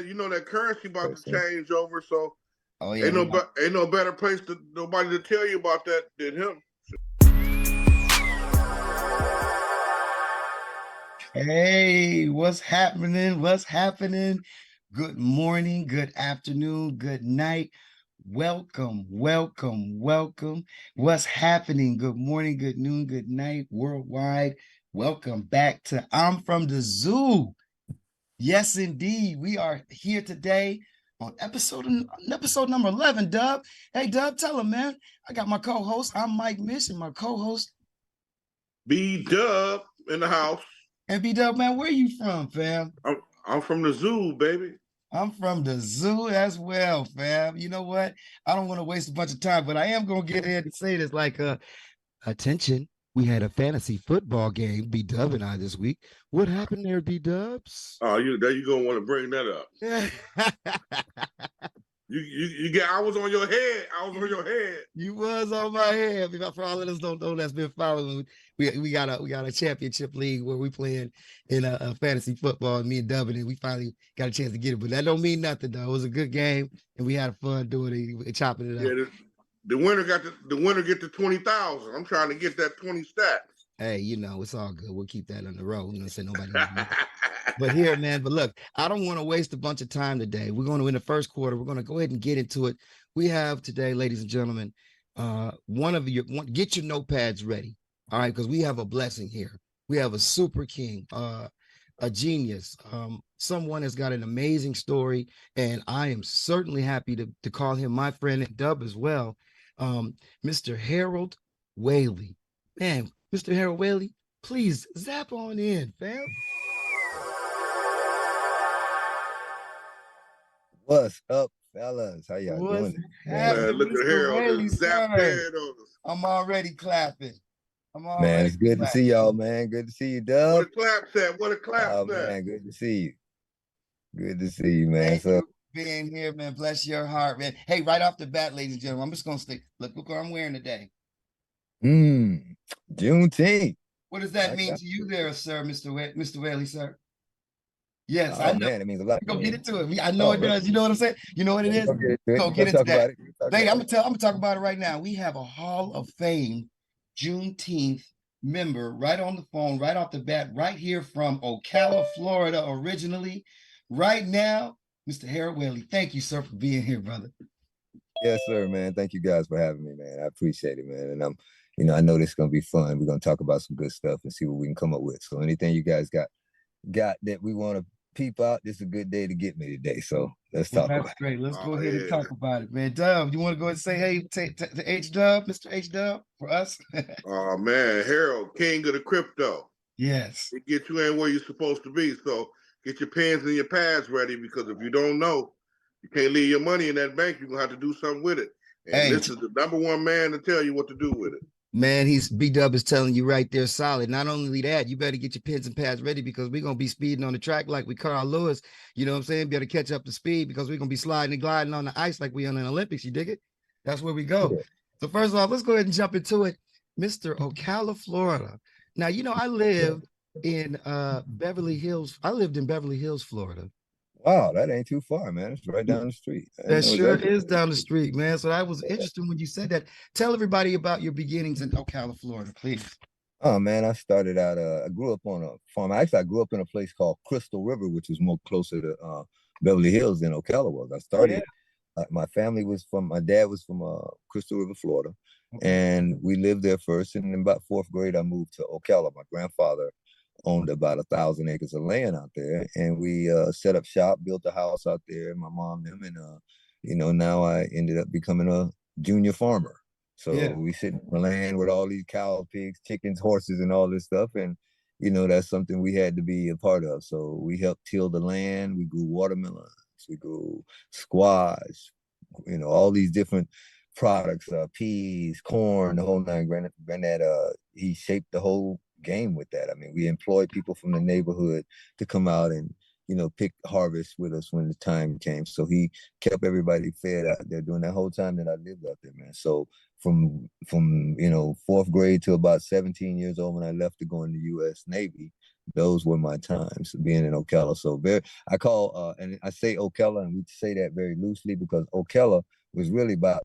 You know that currency about Yes, to sir. change over, so Oh yeah, ain't no better place to nobody to tell you about that than him. hey, what's happening? What's happening? Good morning, good afternoon, good night. Welcome, welcome, welcome. What's happening? Good morning, good noon, good night, worldwide. Welcome back to I'm from the Zoo. Yes, indeed. We are here today on episode number 11, Dubb. Hey, Dubb, tell him, man. I got my co-host. I'm Mike Mich, and my co-host. B-Dubb in the house. And B-Dubb, man, where you from, fam? I'm from the zoo, baby. I'm from the zoo as well, fam. You know what? I don't want to waste a bunch of time, but I am going to get ahead and say this like, attention. We had a fantasy football game, B-Dubb and I, this week. What happened there, B-Dubs? Oh, you gonna want to bring that up. You get. I was on your head. I was on your head. You was on my head. For all of us don't know that's been following, we got a championship league where we playing in a fantasy football, and me and Dubb, and we finally got a chance to get it. But that don't mean nothing though. It was a good game, and we had fun doing it, chopping it up. Yeah, the winner get the 20,000. I'm trying to get that 20 stacks. Hey, you know, it's all good. We'll keep that on the road. You know, say nobody. But here, man, but look, I don't want to waste a bunch of time today. We're going to, in the first quarter, we're going to go ahead and get into it. We have today, ladies and gentlemen, get your notepads ready. All right, because we have a blessing here. We have a super king, a genius, someone has got an amazing story, and I am certainly happy to call him my friend and Dubb as well. Mr. Harold Whaley. Man, Mr. Harold Whaley, please zap on in, fam. What's up, fellas? How y'all What's doing? Man, look at Harold. Zap dead on us. I'm already clapping. Man, it's good to see y'all, man. Good to see you, Dubb. What a clap set. What a clap set. Man, good to see you. Good to see you, man. Thank you for being here, man. Bless your heart, man. Hey, right off the bat, ladies and gentlemen, I'm just gonna stick. Look what I'm wearing today. Juneteenth. What does that mean to you there, sir, Mr. Whaley, sir? Yes, I know. Man, it means a lot. Go get into it. I know it does. You know what I'm saying? You know what it is? Go get into that. Hey, I'm gonna talk about it right now. We have a Hall of Fame Juneteenth member right on the phone, right off the bat, right here from Ocala, Florida, originally. Right now, Mr. Harold Whaley. Thank you, sir, for being here, brother. Yes, sir, man. Thank you guys for having me, man. I appreciate it, man. And I know this is gonna be fun. We're gonna talk about some good stuff and see what we can come up with. So anything you guys got that we want to peep out, this is a good day to get me today. So let's talk about it. That's great. Let's go ahead and talk about it, man. Dubb, you want to go and say hey to H-Dubb, Mr. H-Dubb, for us? Oh, man. Harold, king of the crypto. Yes. It gets you in where you're supposed to be. So get your pens and your pads ready, because if you don't know, you can't leave your money in that bank. You're going to have to do something with it. And this is the number one man to tell you what to do with it. Man, B-Dubb is telling you right there solid. Not only that, you better get your pens and pads ready, because we're going to be speeding on the track like we Carl Lewis. You know what I'm saying? Better catch up to speed, because we're going to be sliding and gliding on the ice like we on the Olympics. You dig it? That's where we go. Yeah. So first off, let's go ahead and jump into it. Mr. Ocala, Florida. Now, you know, I lived in Beverly Hills. I lived in Beverly Hills, Florida. Wow, that ain't too far, man. It's right down the street. That sure is down the street, man. So that was interesting when you said that. Tell everybody about your beginnings in Ocala, Florida, please. Oh, man, I started out, I grew up on a farm. Actually, I grew up in a place called Crystal River, which was more closer to Beverly Hills than Ocala was. I started, my dad was from Crystal River, Florida. Okay. And we lived there first. And in about fourth grade, I moved to Ocala. My grandfather owned about 1,000 acres of land out there, and we set up shop, built a house out there, my mom and them, and now I ended up becoming a junior farmer. So we sit in the land with all these cows, pigs, chickens, horses, and all this stuff, and that's something we had to be a part of. So we helped till the land. We grew watermelons, we grew squash, all these different products, peas, corn, the whole nine. Granddad, he shaped the whole game with that. I mean, we employed people from the neighborhood to come out and pick harvest with us when the time came. So he kept everybody fed out there during that whole time that I lived out there, man. So from fourth grade to about 17 years old, when I left to go in the U.S. Navy, those were my times being in Ocala. So I call, and I say Ocala, and we say that very loosely because Ocala was really about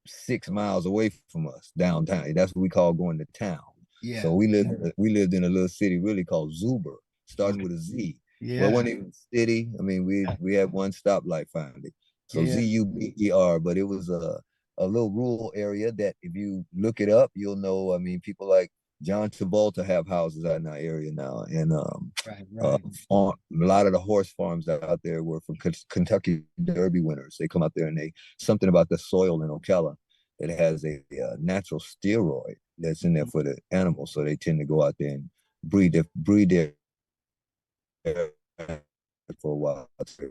6 miles away from us downtown. That's what we call going to town. Yeah. So we lived in a little city really called Zuber, starting with a Z. Yeah. Well, it wasn't even a city. I mean, we had one stoplight finally. So Zuber, but it was a little rural area that if you look it up, you'll know. I mean, people like John Travolta have houses out in our area now, and a lot of the horse farms out there were from Kentucky Derby winners. They come out there and something about the soil in Ocala that has a natural steroid that's in there for the animals, so they tend to go out there and breed there for a while. So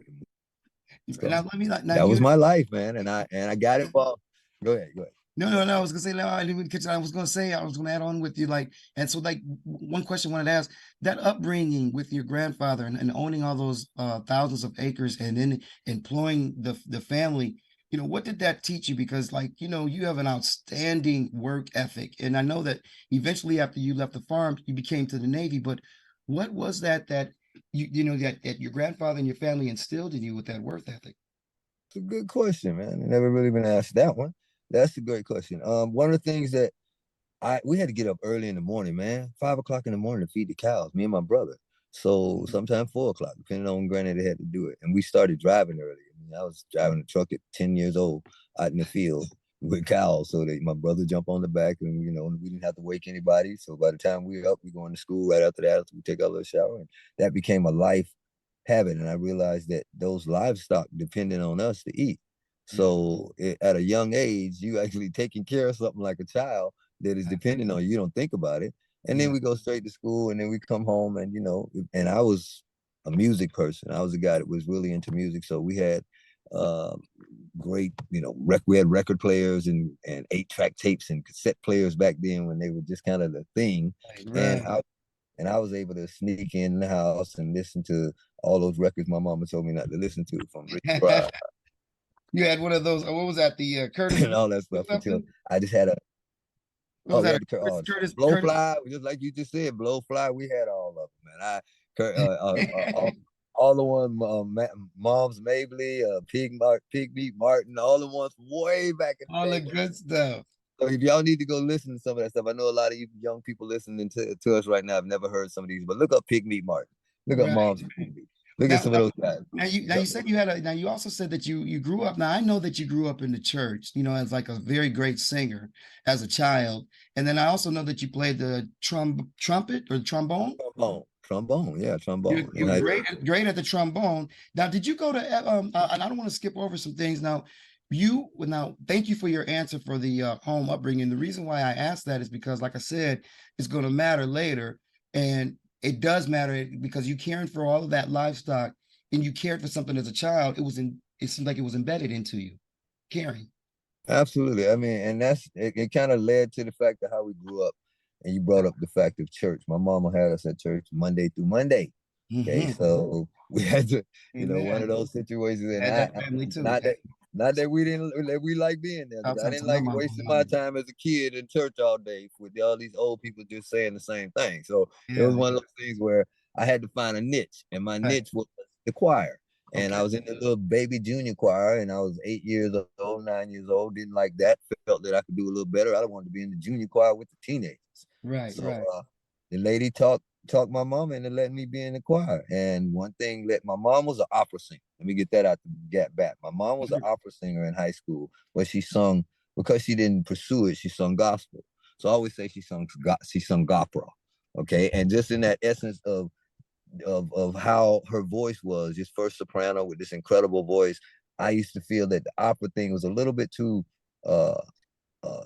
that was my life, man, and I got involved. Go ahead. No. I was gonna say, no, I didn't catch it. I was gonna add on with you, like, and so like one question I wanted to ask: that upbringing with your grandfather and owning all those thousands of acres and then employing the family, you know, what did that teach you? Because, like, you know, you have an outstanding work ethic, and I know that eventually after you left the farm, you became to the Navy. But what was that you know that your grandfather and your family instilled in you with that work ethic? It's a good question, man. I never really been asked that one. That's a great question. One of the things that we had to get up early in the morning, man, 5 o'clock in the morning to feed the cows, me and my brother. So sometimes 4 o'clock, depending on when Granddaddy had to do it. And we started driving early. I mean, I was driving a truck at 10 years old out in the field with cows. So that my brother jumped on the back, and you know, we didn't have to wake anybody. So by the time we were up, we going to school right after that. We take our little shower, and that became a life habit. And I realized that those livestock depended on us to eat. So at a young age, you actually taking care of something like a child that is dependent on you. You don't think about it. And then we go straight to school, and then we come home, and, you know, and I was a music person. I was a guy that was really into music. So we had great, you know, we had record players and 8-track tapes and cassette players back then when they were just kind of the thing. Right. And I was able to sneak in the house and listen to all those records my mama told me not to listen to, from Rich Brian. You had one of those. What was that? The Curtis and all that stuff. Until I just had Curtis Blowfly, just like you just said, Blowfly. We had all of them, man. All the ones, Mom's Mabley, Pig Meat Martin, all the ones way back in the all day. the good stuff. So if y'all need to go listen to some of that stuff, I know a lot of you young people listening to us right now have never heard some of these, but look up Pig Meat Martin. Look up Mom's Mabley. Look at some of those guys. Now you said you also said that you grew up. Now I know that you grew up in the church, you know, as like a very great singer as a child. And then I also know that you played the trumpet or the trombone. Trombone, yeah, trombone. You're great at the trombone. Now, did you go to and I don't want to skip over some things. Now, thank you for your answer for the home upbringing. The reason why I asked that is because, like I said, it's going to matter later. And it does matter because you caring for all of that livestock and you cared for something as a child. It seemed like it was embedded into you, caring. Absolutely. I mean, and it kind of led to the fact of how we grew up. And you brought up the fact of church. My mama had us at church Monday through Monday. Okay, so we had to, you know, one of those situations. And not that we like being there. I didn't like wasting my time as a kid in church all day with all these old people just saying the same thing. So it was one of those things where I had to find a niche, and my niche was the choir. And I was in the little baby junior choir, and I was 8 years old, 9 years old. Didn't like that. Felt that I could do a little better. I wanted to be in the junior choir with the teenagers. Right. The lady talked my mom into letting me be in the choir. And one thing, my mom was an opera singer. Let me get that out the gap back. My mom was an opera singer in high school, where she sung, because she didn't pursue it, she sung gospel. So I always say she sung opera. Okay. And just in that essence of how her voice was, just first soprano with this incredible voice, I used to feel that the opera thing was a little bit too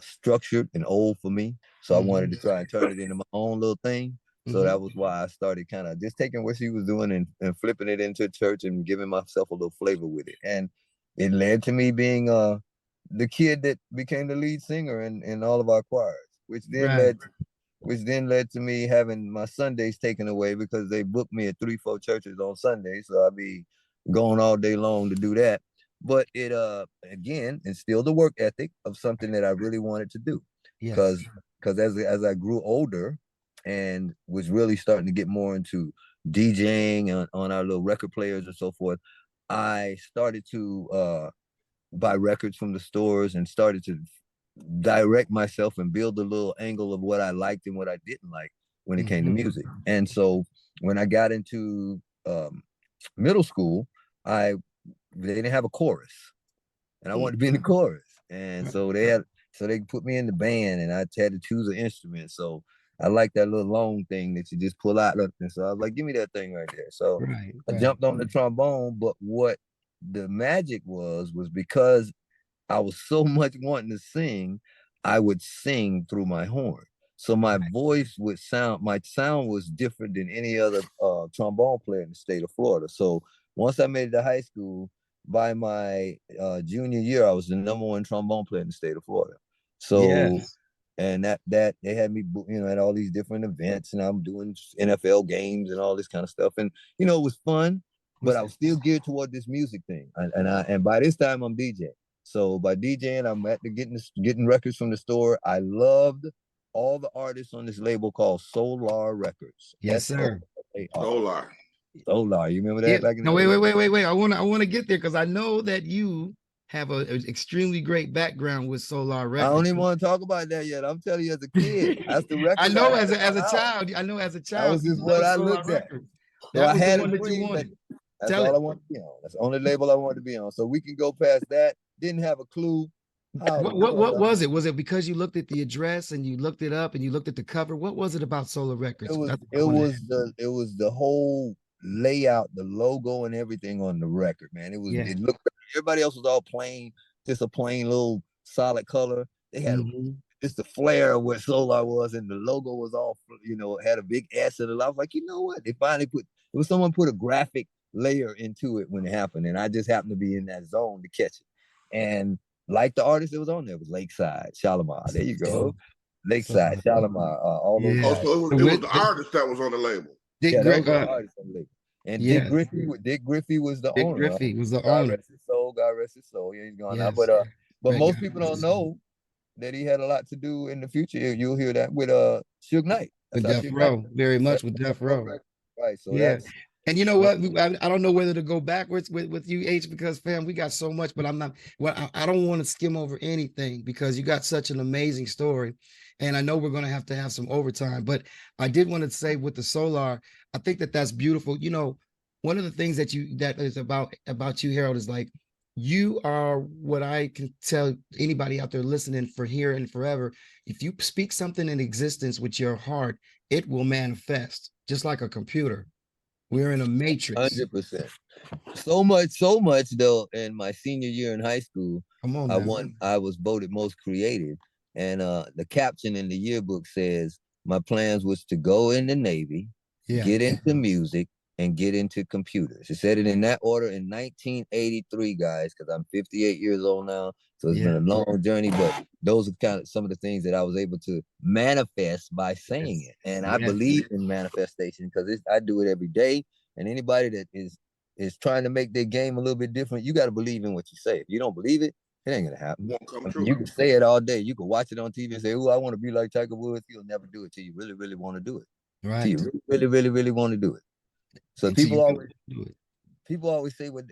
structured and old for me. So I wanted to try and turn it into my own little thing. So that was why I started kind of just taking what she was doing and flipping it into church and giving myself a little flavor with it. And it led to me being the kid that became the lead singer in all of our choirs, which then led to me having my Sundays taken away because they booked me at 3-4 churches on Sundays. So I'd be going all day long to do that. But it again instilled the work ethic of something that I really wanted to do. Because as I grew older and was really starting to get more into DJing on our little record players and so forth, I started to buy records from the stores and started to direct myself and build a little angle of what I liked and what I didn't like when it came to music. And so when I got into middle school, they didn't have a chorus, and I wanted to be in the chorus, and so they put me in the band, and I had to choose an instrument. So I like that little long thing that you just pull out, and so I was like, give me that thing right there. So I jumped on the trombone, but what the magic was because I was so much wanting to sing, I would sing through my horn. So my voice would my sound was different than any other trombone player in the state of Florida. So once I made it to high school, by my junior year, I was the #1 trombone player in the state of Florida. So, and that they had me, at all these different events, and I'm doing NFL games and all this kind of stuff. And, it was fun, but I was still geared toward this music thing. And by this time I'm DJing. So by DJing, I'm getting records from the store. I loved all the artists on this label called Solar Records. Yes, sir. Solar. You remember that? Back in the day? Wait. I want to get there because I know that you have an extremely great background with Solar Records. I don't even want to talk about that yet. I'm telling you, as a kid, that's the record. I know as a child. I know as a child. That was just what I looked at. That was the one that you wanted. That's all I wanted to be on. That's the only label I wanted to be on. So we can go past that. Didn't have a clue. What was it? Was it because you looked at the address and you looked it up and you looked at the cover? What was it about Solar Records? It was the whole layout, the logo and everything on the record, man. It looked, everybody else was all plain, just a plain little solid color. They had just the flair of where Solar was, and the logo was all, had a big S in it. I was like, you know what? They finally someone put a graphic layer into it when it happened, and I just happened to be in that zone to catch it. And like the artist that was on there was Lakeside, Shalimar. There you go. Lakeside, Shalimar, all those. Also, it was the artist that was on the label. That was the artist on the label. And Dick Griffey was the owner. Dick Griffey was the owner. God rest his soul. Yeah, he's gone now. But most people don't know that he had a lot to do in the future. You'll hear that with Suge Knight. With Death Row, very much with Death Row. Right. So and you know what? I don't know whether to go backwards with you, H, because fam, we got so much, but I'm not. Well, I don't want to skim over anything because you got such an amazing story, and I know we're going to have some overtime. But I did want to say with the Solar, I think that's beautiful. One of the things that is about you, Harold, is like you are what I can tell anybody out there listening for here and forever. If you speak something in existence with your heart, it will manifest, just like a computer. We're in a matrix. 100%. So much though. In my senior year in high school, I was voted most creative, and the caption in the yearbook says my plans was to go in the Navy, get into music, and get into computers. It said it in that order in 1983, guys, because I'm 58 years old now. So it's been a long journey, but those are kind of some of the things that I was able to manifest by saying it. And I believe in manifestation because I do it every day. And anybody that is trying to make their game a little bit different, you got to believe in what you say. If you don't believe it, it ain't gonna happen. You can say it all day. You can watch it on TV and say, "Oh, I want to be like Tiger Woods." You'll never do it till you really, really want to do it. Right. Till you really, really, really want to do it. So people always say, "Well,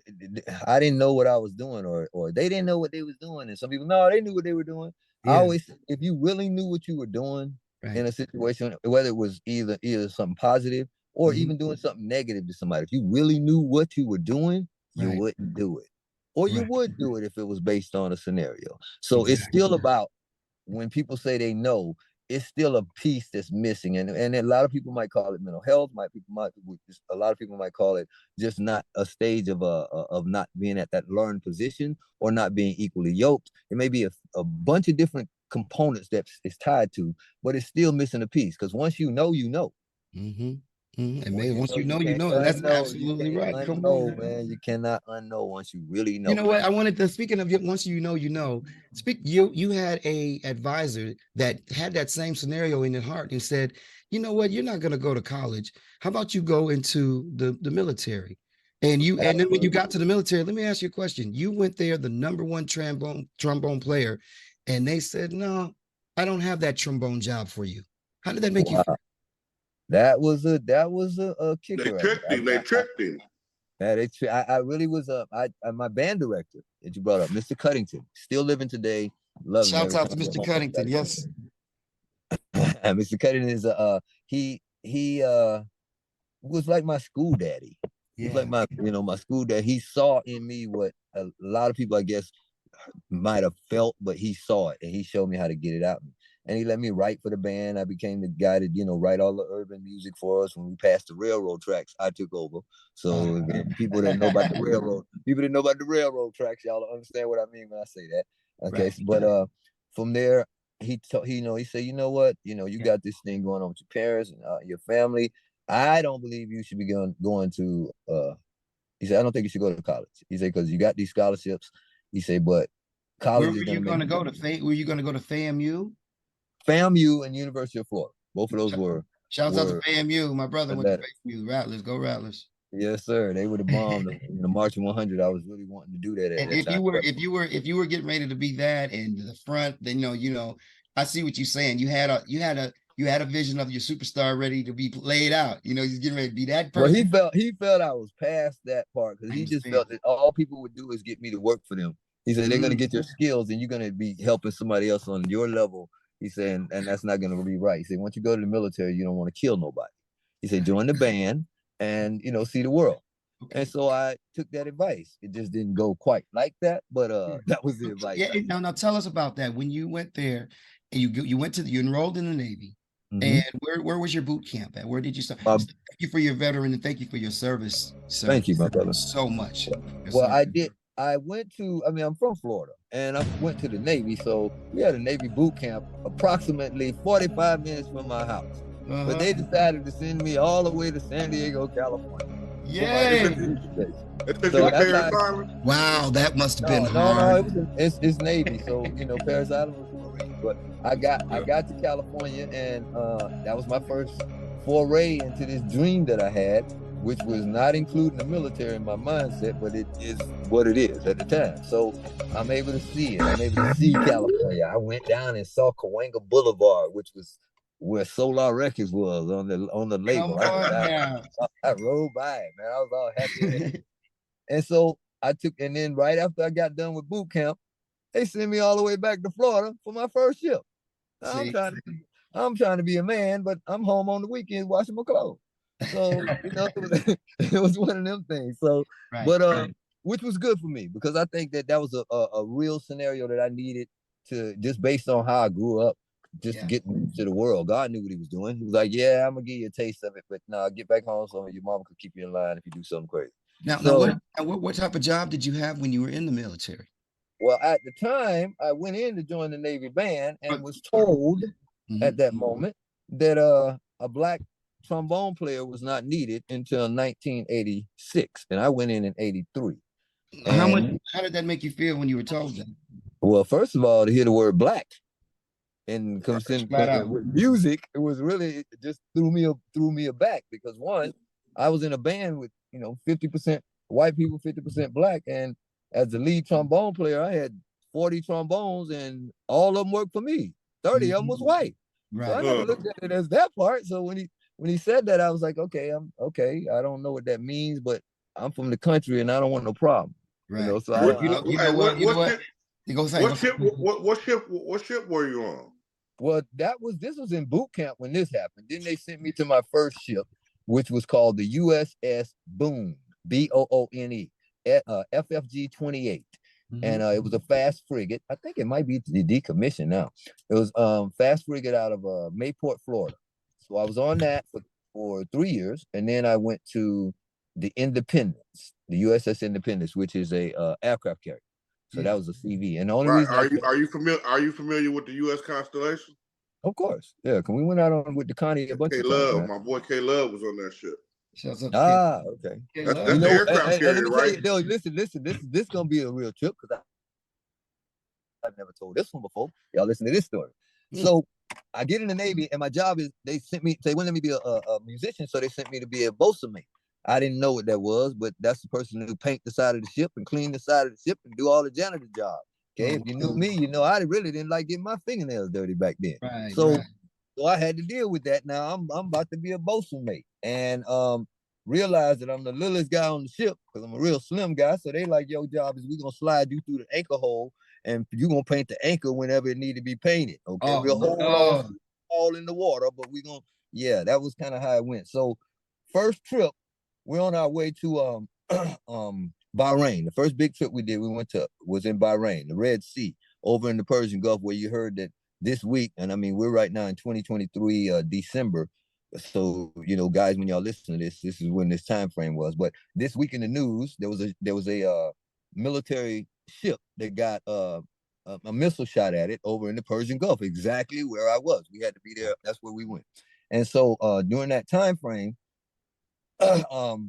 I didn't know what I was doing," or they didn't know what they was doing. And some people, no, they knew what they were doing. I always say, if you really knew what you were doing in a situation, whether it was either something positive or even doing something negative to somebody, if you really knew what you were doing, you wouldn't do it. Or you would do it if it was based on a scenario. So it's still about, when people say they know, it's still a piece that's missing. And a lot of people might call it mental health. A lot of people might call it just not a stage of not being at that learned position or not being equally yoked. It may be a bunch of different components that it's tied to, but it's still missing a piece. Because once you know, you know. And maybe once you know, that's absolutely right. Come on, man. You cannot unknow once you really know. You know what? I wanted to, speaking of once you know, you had a advisor that had that same scenario in your heart and said, you know what, you're not going to go to college. How about you go into the military? And then when you got to the military, let me ask you a question. You went there, the #1 trombone player, and they said, no, I don't have that trombone job for you. How did that make you feel? That was a kicker. They tricked him. They tricked him. I really was my band director that you brought up, Mr. Cuddington, still living today. Love him. Shouts out to Mr. Cuddington. Yes. And Mr. Cuddington is he was like my school daddy. He was like my school dad. He saw in me what a lot of people, I guess, might have felt, but he saw it and he showed me how to get it out. And he let me write for the band. I became the guy that, write all the urban music for us. When we passed the railroad tracks, I took over. So people that know about the railroad tracks, y'all don't understand what I mean when I say that. Okay. Right. But from there, he said, you know what, you got this thing going on with your parents and your family. I don't believe you should be going to, he said, I don't think you should go to college. He said, because you got these scholarships. He said, but college Where were you going to go to? Were you going to go to FAMU? FAMU and University of Florida. Both of those were. Shouts out to FAMU. My brother went to FAMU. Rattlers, go Rattlers. Yes, sir. They would have bombed the March 100. I was really wanting to do that. And if you were getting ready to be that in the front, then I see what you're saying. You had a vision of your superstar ready to be laid out. He's getting ready to be that person. Well, he felt I was past that part because he just felt that all people would do is get me to work for them. He said they're going to get their skills and you're going to be helping somebody else on your level. He said, and that's not going to be right. He said, once you go to the military, you don't want to kill nobody. He said, join the band and, see the world. Okay. And so I took that advice. It just didn't go quite like that, but that was the advice. Yeah. Now tell us about that. When you went there and you enrolled in the Navy, and where was your boot camp at? Where did you start? Thank you for your veteran and thank you for your service. Thank you, my brother. So much. Well, I went to, I'm from Florida and I went to the Navy. So we had a Navy boot camp approximately 45 minutes from my house. But they decided to send me all the way to San Diego, California. Yay! Wow, that must have been hard. No, it's Navy. So, Paris Island was Marine. But I got to California and that was my first foray into this dream that I had, which was not including the military in my mindset, but it is what it is at the time. So I'm able to see it. I'm able to see California. I went down and saw Cahuenga Boulevard, which was where Solar Records was on the label. I rode by it, man. I was all happy. And so and then right after I got done with boot camp, they sent me all the way back to Florida for my first ship. I'm trying to be a man, but I'm home on the weekends washing my clothes. So it was one of them things. So, which was good for me because I think that was a real scenario that I needed to, just based on how I grew up, just to get to the world. God knew what he was doing. He was like, "Yeah, I'm gonna give you a taste of it, but no, get back home so your mama could keep you in line if you do something crazy." Now, what type of job did you have when you were in the military? Well, at the time, I went in to join the Navy band and was told at that moment that a black trombone player was not needed until 1986, and I went in 83. How did that make you feel when you were told that? Well, first of all, to hear the word black and come with music, it was really, it just threw me aback because one, I was in a band with 50% white people, 50% black, and as the lead trombone player, I had 40 trombones, and all of them worked for me. 30 of them was white. Right. So I never looked at it as that part. So when he said that, I was like, okay, I'm okay. I don't know what that means, but I'm from the country and I don't want no problem. Right. So what ship were you on? Well, this was in boot camp when this happened. Then they sent me to my first ship, which was called the USS Boone, Boone, FFG 28. And it was a fast frigate. I think it might be decommissioned now. It was fast frigate out of Mayport, Florida. So I was on that for 3 years, and then I went to the Independence, the USS Independence, which is a aircraft carrier. So that was a CV. And the only reason are you familiar with the U.S. Constellation? Of course, yeah. Cause we went out on with the Connie a bunch of times. Right? My boy K Love was on that ship. Okay. That's the aircraft carrier, right? Listen. This gonna be a real trip because I've never told this one before. Y'all listen to this story. So I get in the Navy, and my job is they wouldn't let me be a musician, so they sent me to be a bosun mate. I didn't know what that was, but that's the person who paint the side of the ship and clean the side of the ship and do all the janitor job. Okay, if you knew me, I really didn't like getting my fingernails dirty back then. So I had to deal with that. Now I'm about to be a bosun mate, and realize that I'm the littlest guy on the ship because I'm a real slim guy. So they like, your job is we gonna slide you through the anchor hole, and you gonna paint the anchor whenever it need to be painted. Okay, Oh, we'll hold no. on all in the water, but we gonna that was kind of how it went. So first trip, we're on our way to Bahrain. The first big trip we did, was in Bahrain, the Red Sea, over in the Persian Gulf, where you heard that this week, and I mean we're right now in 2023 December. So guys, when y'all listen to this is when this time frame was. But this week in the news, there was a military ship that got a missile shot at it over in the Persian Gulf, exactly where I was. We had to be there. That's where we went. And so during that time frame of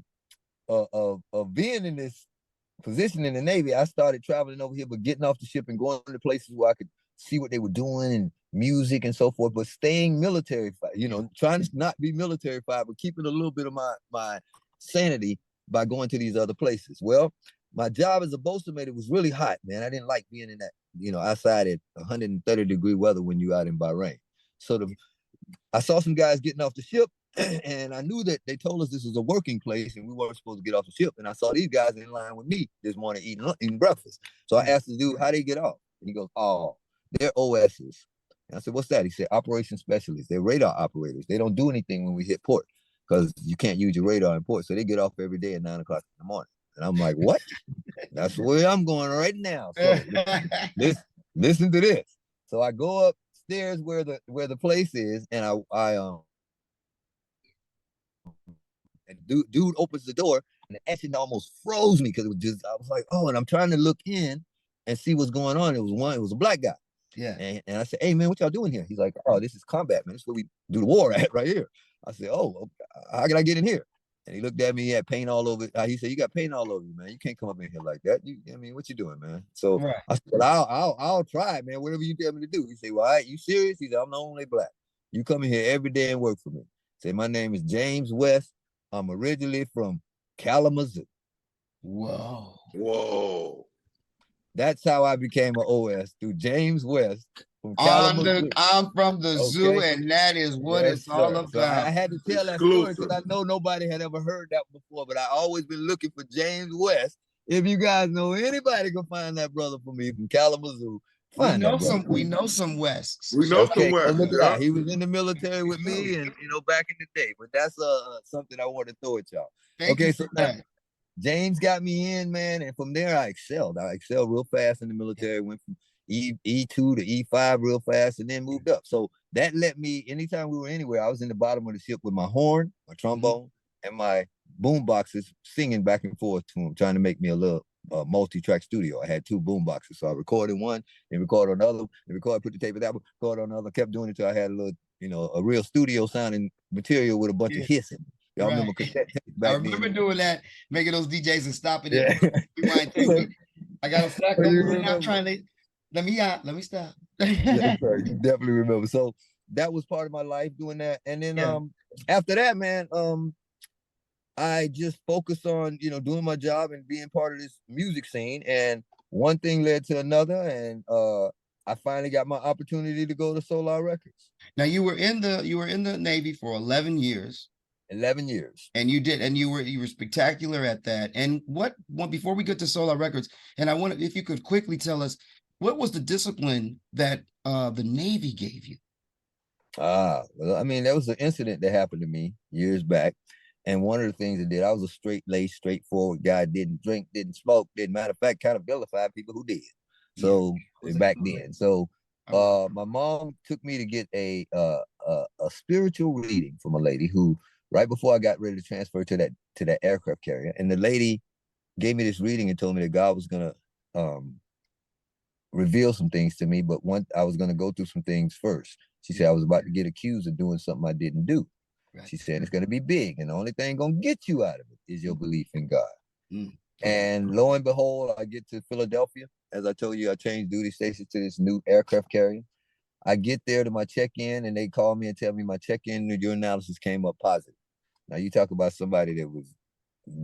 being in this position in the Navy, I started traveling over here, but getting off the ship and going to places where I could see what they were doing and music and so forth, but staying military, trying to not be military-fied, but keeping a little bit of my sanity by going to these other places. Well, my job as a bosun mate, it was really hot, man. I didn't like being in that, outside at 130-degree weather when you out in Bahrain. So I saw some guys getting off the ship, and I knew that they told us this was a working place and we weren't supposed to get off the ship. And I saw these guys in line with me this morning eating breakfast. So I asked the dude, how they get off? And he goes, oh, they're OSs. And I said, what's that? He said, operation specialists. They're radar operators. They don't do anything when we hit port because you can't use your radar in port. So they get off every day at 9 o'clock in the morning. And I'm like, what? That's where I'm going right now. So listen to this. So I go upstairs where the place is, and and dude opens the door, and the action almost froze me because it was just, I was like, oh, and I'm trying to look in and see what's going on. It was a black guy. Yeah. And I said, hey man, what y'all doing here? He's like, oh, this is combat, man. This is where we do the war at right here. I said, oh, how can I get in here? And he looked at me, he had paint all over. He said, you got paint all over you, man. You can't come up in here like that. What you doing, man? So right. I said, I'll try, man. Whatever you tell me to do. He said, well, all right, you serious? He said, I'm the only black. You come in here every day and work for me. Say, my name is James West. I'm originally from Kalamazoo. Whoa. That's how I became an OS, through James West from Kalamazoo. I'm from the zoo, and that is what it's all about. So I had to tell that story because I know nobody had ever heard that before, but I always been looking for James West. If you guys know anybody can find that brother for me from Kalamazoo, we know some Wests. We know some Wests. Look at that. He was in the military with me, and back in the day. But that's something I want to throw at y'all. Okay, so now James got me in, man, and from there I excelled. I excelled real fast in the military. Went from E2 to E5 real fast, and then moved up. So that let me, anytime we were anywhere, I was in the bottom of the ship with my horn, my trombone, and my boom boxes, singing back and forth to him, trying to make me a little multi-track studio. I had 2 boom boxes, so I recorded one, and recorded another, and put the tape of that one, recorded on another, kept doing it till I had a little, a real studio sounding material with a bunch of hissing. Y'all remember cassette tapes back then? I remember doing that, making those DJs and stopping it. I got a stack of them now trying to let me stop. Yes, sir, you definitely remember. So that was part of my life doing that. And then after that, man, I just focused on, doing my job and being part of this music scene. And one thing led to another. And I finally got my opportunity to go to Solar Records. Now you were in the Navy for 11 years. 11 years. And you were spectacular at that. And before we get to Solar Records, and I wonder if you could quickly tell us, what was the discipline that the Navy gave you? Well, I mean, there was an incident that happened to me years back. And one of the things it did, I was a straight-laced, straightforward guy, didn't drink, didn't smoke, didn't, matter of fact, kind of vilified people who did. So back then. So my mom took me to get a spiritual reading from a lady who, right before I got ready to transfer to that aircraft carrier, and the lady gave me this reading and told me that God was gonna reveal some things to me, but I was gonna go through some things first. She said I was about to get accused of doing something I didn't do. Right. She said it's gonna be big, and the only thing gonna get you out of it is your belief in God. And lo and behold, I get to Philadelphia. As I told you, I changed duty stations to this new aircraft carrier. I get there to my check-in, and they call me and tell me my check-in urinalysis came up positive. Now you talk about somebody that was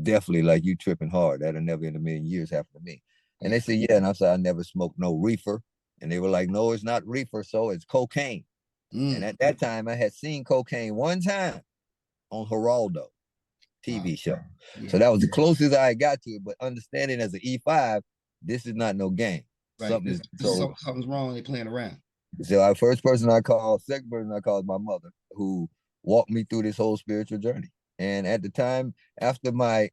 definitely like you tripping hard. That'll never in a million years happen to me. And they said, yeah, and I said, I never smoked no reefer. And they were like, no, it's not reefer, so it's cocaine. And at that time, I had seen Cocaine one time on Geraldo TV show. Yeah. So that was the closest I got to it. But understanding as an E5, this is not no game. Right. Something's wrong. They playing around. So our first person I called, second person I called, my mother, who walked me through this whole spiritual journey. And at the time, after my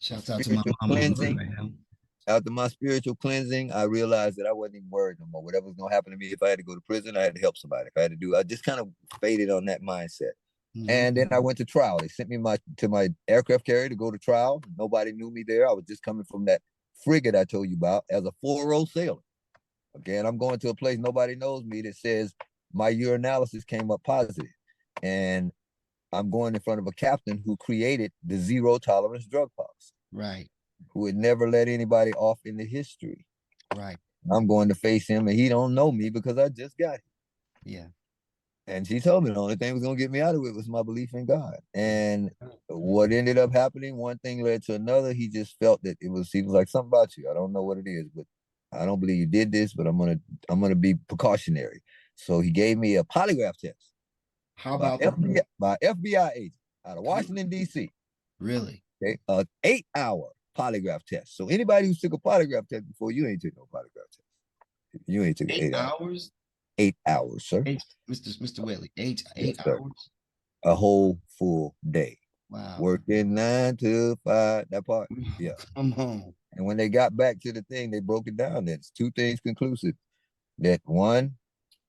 shouts out to my mom, after my spiritual cleansing, I realized that I wasn't even worried no more. Whatever was gonna happen to me, if I had to go to prison, I had to help somebody. If I had to do, I just kind of faded on that mindset. And then I went to trial. They sent me to my aircraft carrier to go to trial. Nobody knew me there. I was just coming from that frigate I told you about as a 4-row sailor. Okay, and I'm going to a place nobody knows me that says my urinalysis came up positive. And I'm going in front of a captain who created the zero tolerance drug policy. Right. Who would never let anybody off in the history. Right. I'm going to face him and he don't know me because I just got him. Yeah. And she told me the only thing was going to get me out of it was my belief in God. And what ended up happening, one thing led to another. He just felt that he was like, something about you. I don't know what it is, but I don't believe you did this, but I'm gonna be precautionary. So he gave me a polygraph test. How about by FBI agent out of Washington, D.C. Really? Okay, an 8-hour polygraph test. So anybody who took a polygraph test before, you ain't took no polygraph test. You ain't took 8 hours. 8 hours, sir. Mr. Whaley, eight yes, hours. A whole full day. Wow. Working 9 to 5. That part. Yeah. Come on. And when they got back to the thing, they broke it down. That's 2 things conclusive. That 1,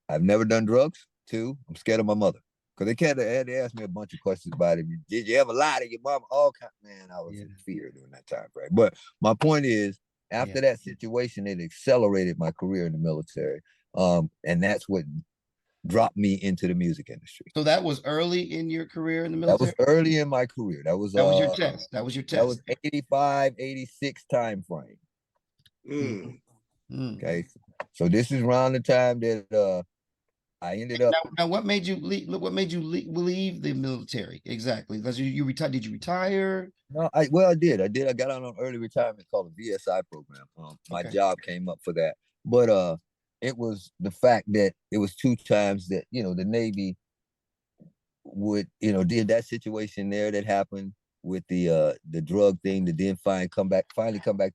I've never done drugs. 2, I'm scared of my mother. Because they had to ask me a bunch of questions about it. Did you ever lie to your mom? All kind, man, I was in fear during that time frame. But my point is, after that situation, it accelerated my career in the military. And that's what dropped me into the music industry. So that was early in your career in the military? That was early in my career. That was your test. That was your test. That was 85, 86 time frame. Okay. So this is around the time that I ended up. Now, what made you leave? What made you leave the military exactly? Because you retired. Did you retire? No, I did. I got on an early retirement called the VSI program. My job came up for that, but it was the fact that it was 2 times that the Navy would did that situation there that happened with the drug thing that then finally come back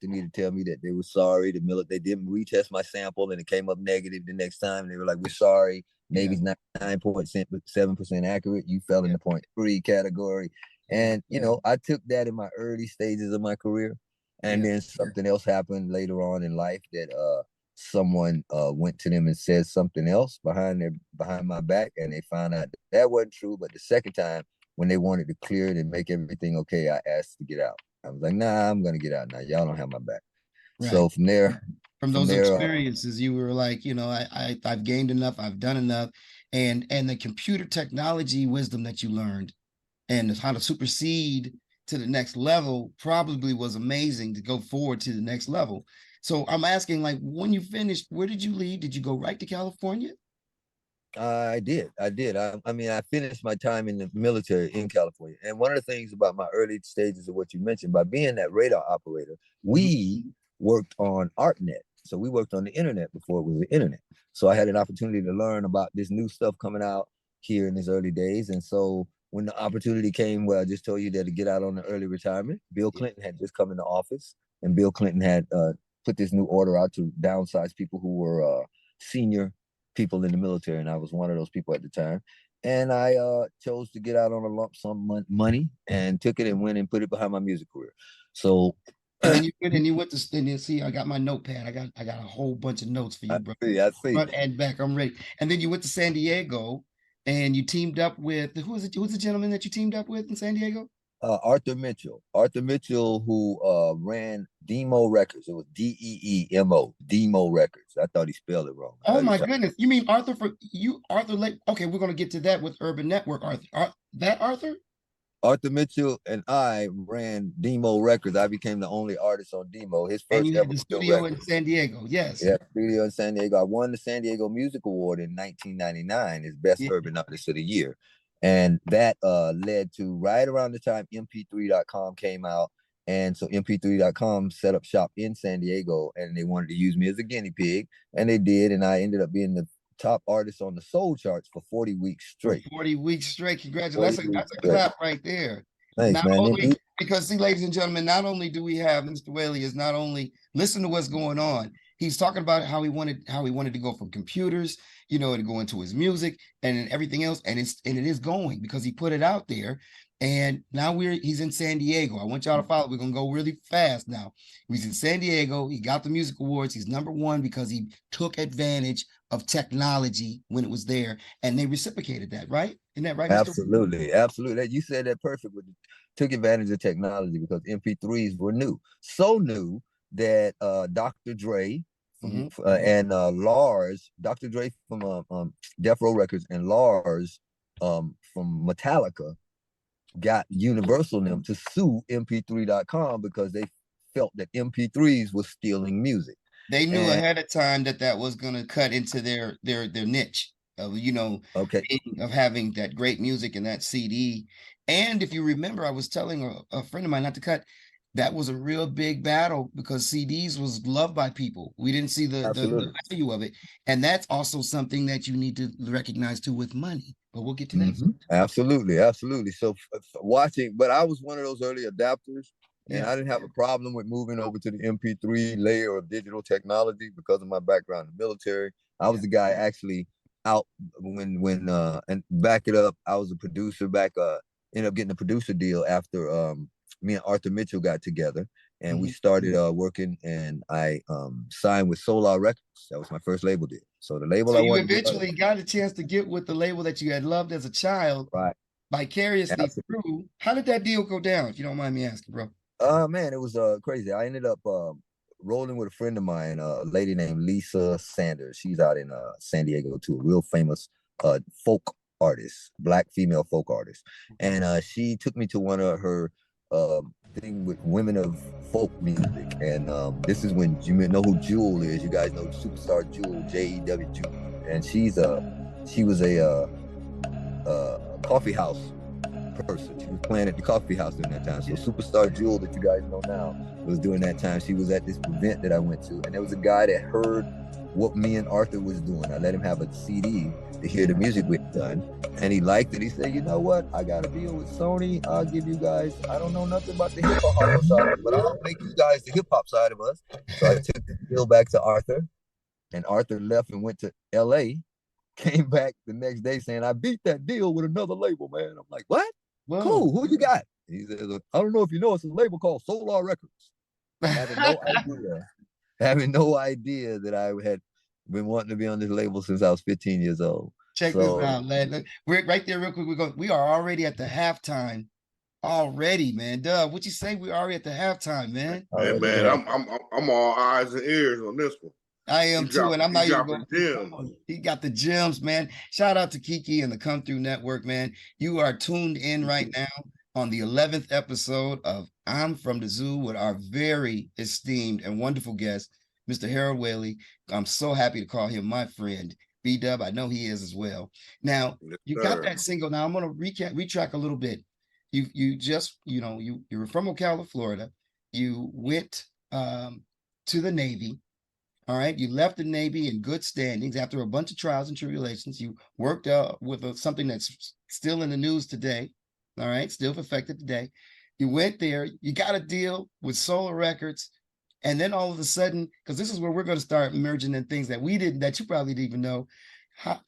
to me to tell me that they were sorry. They didn't retest my sample and it came up negative the next time. They were like, we're sorry. Navy's 9.7% accurate. You fell in the 0.3 category. And, I took that in my early stages of my career. And then something else happened later on in life that someone went to them and said something else behind my back. And they found out that wasn't true. But the second time, when they wanted to clear it and make everything okay, I asked to get out. I was like, nah, I'm going to get out now. Y'all don't have my back. Right. So from those experiences, you were like, I've gained enough. I've done enough. And the computer technology wisdom that you learned and how to supersede to the next level probably was amazing to go forward to the next level. So I'm asking, like, when you finished, where did you leave? Did you go right to California? I did. I mean, I finished my time in the military in California. And one of the things about my early stages of what you mentioned, by being that radar operator, we worked on ArtNet. So we worked on the internet before it was the internet. So I had an opportunity to learn about this new stuff coming out here in his early days. And so when the opportunity came where I just told you that to get out on the early retirement, Bill Clinton had just come into office, and Bill Clinton had put this new order out to downsize people who were senior people in the military, and I was one of those people at the time. And I chose to get out on a lump sum money and took it and went and put it behind my music career. So and you went to see. I got my notepad. I got a whole bunch of notes for you, bro. I see. Front and back. I'm ready. And then you went to San Diego, and you teamed up with who's the gentleman that you teamed up with in San Diego? Arthur Mitchell, who ran Deemo Records. It was Deemo, Deemo Records. I thought he spelled it wrong. Oh my goodness! You mean Arthur Okay, we're gonna get to that with Urban Network. Arthur? Arthur Mitchell and I ran Deemo Records. I became the only artist on Deemo. His first and you had the studio in San Diego. Yes. Yeah, studio in San Diego. I won the San Diego Music Award in 1999 as Best Urban Artist of the Year. And that led to right around the time mp3.com came out. And so mp3.com set up shop in San Diego, and they wanted to use me as a guinea pig, and they did. And I ended up being the top artist on the soul charts for 40 weeks straight. 40 weeks straight. Congratulations. That's a clap right there. Thanks, Not man. only, because see, ladies and gentlemen, not only do we have Mr. Whaley is not only listen to what's going on, he's talking about how he wanted to go from computers, you know, to go into his music and everything else. And it is going because he put it out there. And now he's in San Diego. I want y'all to follow. We're gonna go really fast now. He's in San Diego. He got the music awards. He's #1 because he took advantage of technology when it was there, and they reciprocated that, right? Isn't that right, Mr. Absolutely, absolutely. You said that perfect. Took advantage of technology because MP3s were new, so new that Dr. Dre and Lars, Dr. Dre from Death Row Records and Lars from Metallica got Universal them to sue MP3.com because they felt that MP3s was stealing music. They knew ahead of time that was going to cut into their niche of, you know, of having that great music and that CD. And if you remember, I was telling a friend of mine not to cut. That was a real big battle because CDs was loved by people. We didn't see the value of it. And that's also something that you need to recognize too with money. But we'll get to that. Absolutely, absolutely. So watching, but I was one of those early adapters. And I didn't have a problem with moving over to the MP3 layer of digital technology because of my background in the military. I was the guy actually out when and back it up. I was a producer back, ended up getting a producer deal after me and Arthur Mitchell got together and we started working, and I signed with Solar Records. That was my first label deal. So the label I wanted. You eventually got a chance to get with the label that you had loved as a child, right? Vicariously through. How did that deal go down, if you don't mind me asking, bro? Man, it was crazy. I ended up rolling with a friend of mine, a lady named Lisa Sanders. She's out in San Diego too, a real famous folk artist, Black female folk artist. And she took me to one of her thing with women of folk music. And this is when you know who Jewel is. You guys know Superstar Jewel, J-E-W Jewel. And she was a coffee house person. She was playing at the coffee house during that time. So Superstar Jewel, that you guys know now, was during that time. She was at this event that I went to, and there was a guy that heard what me and Arthur was doing. I let him have a CD to hear the music we'd done, and he liked it. He said, "You know what? I got a deal with Sony. I'll give you guys. I don't know nothing about the hip hop side, but I'll make you guys the hip hop side of us." So I took the deal back to Arthur, and Arthur left and went to LA. Came back the next day saying, "I beat that deal with another label, man." I'm like, "What? Whoa. Cool. Who you got?" He said, "I don't know if you know, it's a label called Solar Records." Having no idea that I had been wanting to be on this label since I was 15 years old. Check this out, man. We're right there real quick. We are already at the halftime. Already, man. Dubb, what you say? We're already at the halftime, man. Hey, man, I'm all eyes and ears on this one. I am too, and I'm not even going. He got the gems, man. Shout out to Kiki and the Come Through Network, man. You are tuned in right now on the 11th episode of I'm From the Zoo with our very esteemed and wonderful guest, Mr. Harold Whaley. I'm so happy to call him my friend. B-Dubb, I know he is as well. Now, you got that single. Now I'm going to retrack a little bit. You just, you know, you were from Ocala, Florida. You went to the Navy. All right, you left the Navy in good standings after a bunch of trials and tribulations. You worked with something that's still in the news today. All right, still affected today. You went there, you got a deal with Solar Records, and then all of a sudden, because this is where we're going to start merging in things that you probably didn't even know.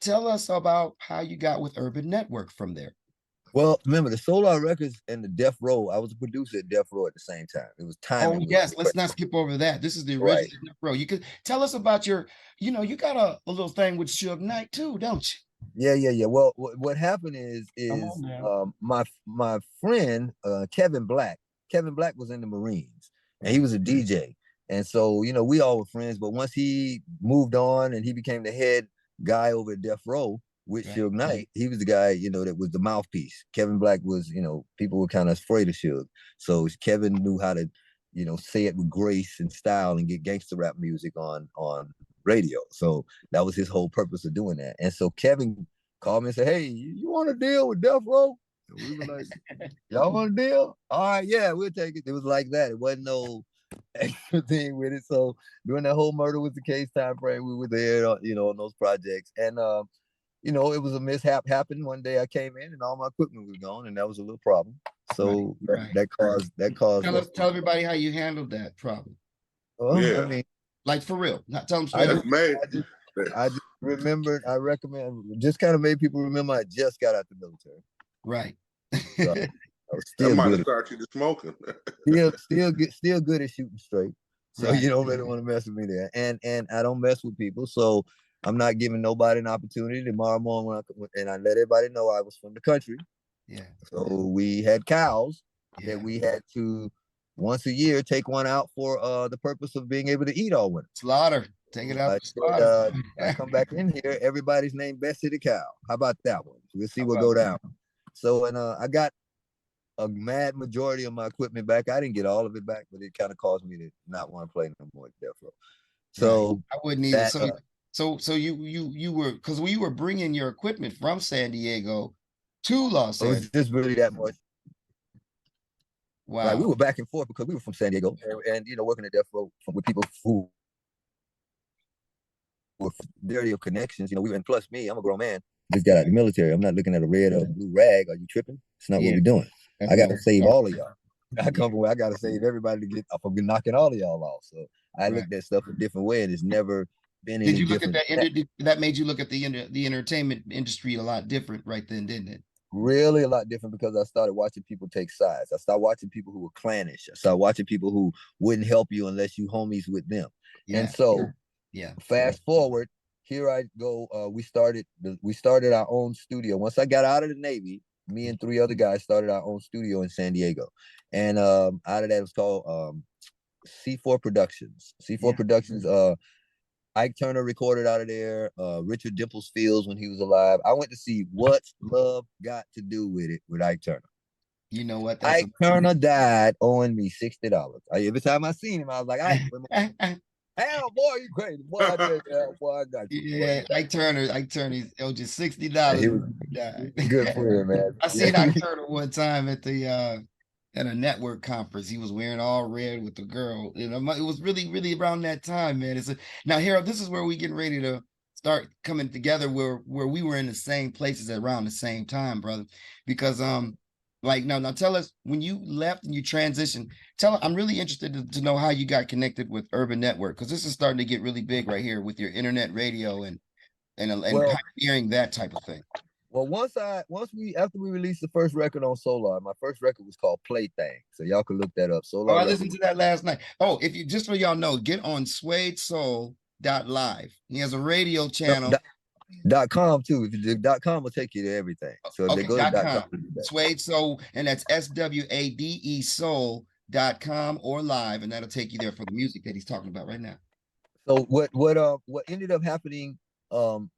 Tell us about how you got with Urban Network from there. Well, remember the Solar Records and the Death Row. I was a producer at Death Row at the same time. It was time. Oh yes, let's not skip over that. This is the original Death Row. You could tell us about your, you got a little thing with Suge Knight too, don't you? Yeah. Well, what happened is my friend Kevin Black. Kevin Black was in the Marines, and he was a DJ. And so we all were friends. But once he moved on and he became the head guy over at Death Row with Suge Knight, he was the guy, that was the mouthpiece. Kevin Black was, people were kind of afraid of Suge. So Kevin knew how to, say it with grace and style and get gangster rap music on radio. So that was his whole purpose of doing that. And so Kevin called me and said, "Hey, you want to deal with Death Row?" And we were like, "Y'all want a deal? All right, yeah, we'll take it." It was like that. It wasn't no, extra thing with it. So during that whole murder was the case time frame, we were there, on those projects. And it was a mishap happened. One day I came in and all my equipment was gone, and that was a little problem. So that caused Tell everybody how you handled that problem. Well, Yeah. I mean, like for real. Not tell them I just remembered. I recommend just kind of made people remember I just got out the military. Right. So I was That still might have good. started you to smoking. Still good at shooting straight. So you don't really want to mess with me there. And I don't mess with people. So I'm not giving nobody an opportunity. Tomorrow morning and I let everybody know I was from the country. Yeah. So we had cows that we had to once a year take one out for the purpose of being able to eat all winter. Slaughter. Take it out. Slaughter. I come back in here, everybody's named Bessie the cow. How about that one? We'll see what go down. So I got a mad majority of my equipment back. I didn't get all of it back, but it kind of caused me to not want to play no more Death Row. So I wouldn't either. So you were, because we were bringing your equipment from San Diego to Los Angeles. It was just really that much. Wow. Like we were back and forth because we were from San Diego and working at Death Row with people who were dirty of connections. And plus me, I'm a grown man. Just got out of the military. I'm not looking at a red or blue rag. Are you tripping? It's not what we're doing. I got to save all of y'all. I come from where I got to save everybody to get off of knocking all of y'all off. So I looked at stuff a different way, and it's never been any different. Did you look at that? That made you look at the entertainment industry a lot different right then, didn't it? Really a lot different, because I started watching people take sides. I started watching people who were clannish. I started watching people who wouldn't help you unless you homies with them. And so fast forward, here I go. We started our own studio. Once I got out of the Navy, me and 3 other guys started our own studio in San Diego. And out of that, it was called C4 Productions. C4 Productions, Ike Turner recorded out of there, Richard Dimples Fields when he was alive. I went to see What's Love Got to Do with It with Ike Turner. You know what? Ike Turner died owing me $60. Every time I seen him, I was like, hell, boy, you crazy. Boy, I got you. Yeah, Ike Turner owed you $60. He was good for him, man. I seen Ike Turner one time at a network conference. He was wearing all red with the girl. It was really, really around that time, man. Now, Harold, this is where we getting ready to start coming together, where we were in the same places around the same time, brother. Because now tell us, when you left and you transitioned, I'm really interested to know how you got connected with Urban Network, because this is starting to get really big right here with your internet radio and pioneering that type of thing. Well, after we released the first record on Solar, my first record was called Playthang. So y'all can look that up. Solar. I listened to that last night. Oh, if you just so y'all know, get on SuedeSoul.live. He has a radio channel. .com too. If you do .com will take you to everything. So if they go to .com. Suede Soul, and that's SWADE Soul.com or live, and that'll take you there for the music that he's talking about right now. So what ended up happening during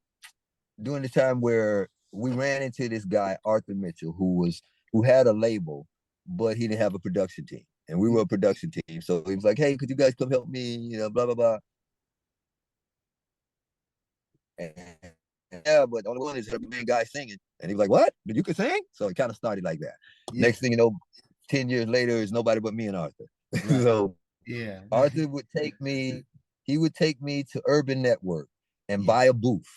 the time where we ran into this guy, Arthur Mitchell, who had a label, but he didn't have a production team. And we were a production team. So he was like, hey, could you guys come help me? Blah, blah, blah. And but the only one is the main guy singing. And he was like, what? You can sing? So it kind of started like that. Next thing you know, 10 years later, it's nobody but me and Arthur. Right. So Arthur would take me to Urban Network and buy a booth.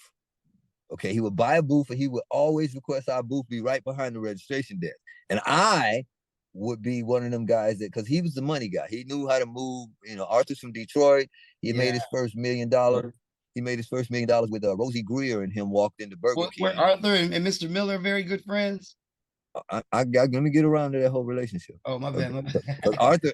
Okay, he would buy a booth, and he would always request our booth be right behind the registration desk. And I would be one of them guys because he was the money guy. He knew how to move. Arthur's from Detroit. He made his first $1 million. He made his first $1 million with Rosie Greer, and him walked into Burger King. Were Arthur and Mr. Miller very good friends? I'm gonna get around to that whole relationship. Oh, my bad.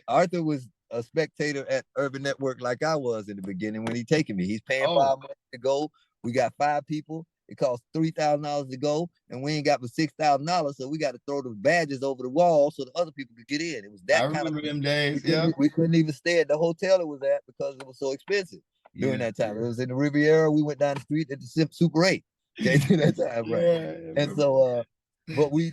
Arthur was a spectator at Urban Network like I was in the beginning when he taking me. He's paying $5 to go. We got 5 people. It costs $3,000 to go, and we ain't got but $6,000, so we got to throw the badges over the wall so the other people could get in. It was that kind of them days. We couldn't even stay at the hotel it was at because it was so expensive during that time. It was in the Riviera. We went down the street at the Super 8. Okay, that time, right? And so, but we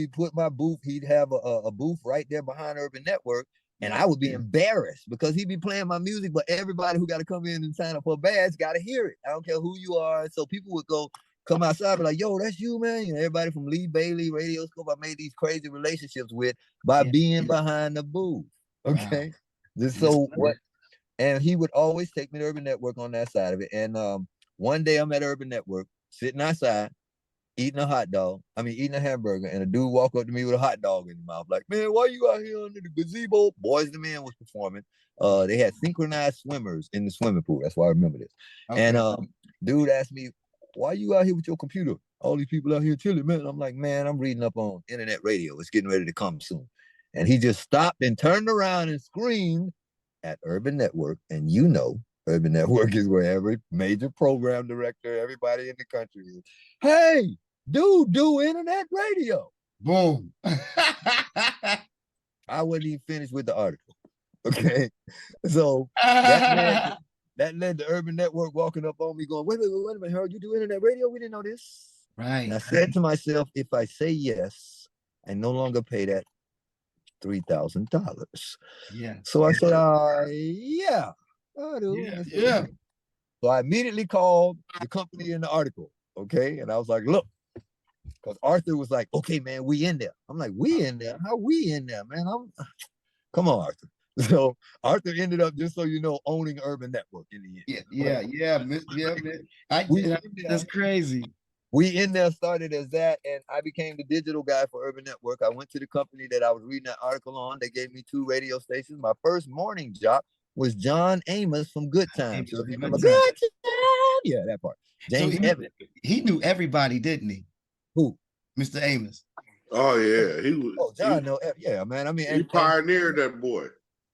put my booth. He'd have a booth right there behind Urban Network. And I would be embarrassed because he'd be playing my music, but everybody who got to come in and sign up for a badge got to hear it. I don't care who you are. And so people would come outside and be like, yo, that's you, man. Everybody from Lee Bailey, Radio Scope, I made these crazy relationships with by being behind the booth. Okay. Just so what? And he would always take me to Urban Network on that side of it. And one day I'm at Urban Network, sitting outside, eating a hot dog. I mean, eating a hamburger, and a dude walk up to me with a hot dog in his mouth, like, "Man, why you out here under the gazebo?" Boyz II Men was performing. They had synchronized swimmers in the swimming pool. That's why I remember this. Okay. And dude asked me, "Why you out here with your computer? All these people out here chilling, man." I'm like, "Man, I'm reading up on internet radio. It's getting ready to come soon." And he just stopped and turned around and screamed at Urban Network. And you know, Urban Network is where every major program director, everybody in the country is. "Hey, dude, do internet radio." Boom. I wasn't even finished with the article. Okay. So that led to Urban Network walking up on me going, wait a minute, Harold, you do internet radio? We didn't know this. Right. And I said to myself, if I say yes, I no longer pay that $3,000. Yeah. So I said, yeah, I do. Yeah. So I immediately called the company in the article. Okay. And I was like, look, because Arthur was like, okay, man, we in there. I'm like, we in there? How we in there, man? Come on, Arthur. So Arthur ended up, just so you know, owning Urban Network in the end. Yeah, man. That's crazy. We in there started as that, and I became the digital guy for Urban Network. I went to the company that I was reading that article on. They gave me 2 radio stations. My first morning job was John Amos from Good Times. So Good Time. Yeah, that part. James Evans. He knew everybody, didn't he? Who? Mr. Amos. Oh yeah, he was. Oh, John, yeah, man. I mean, he pioneered that boy.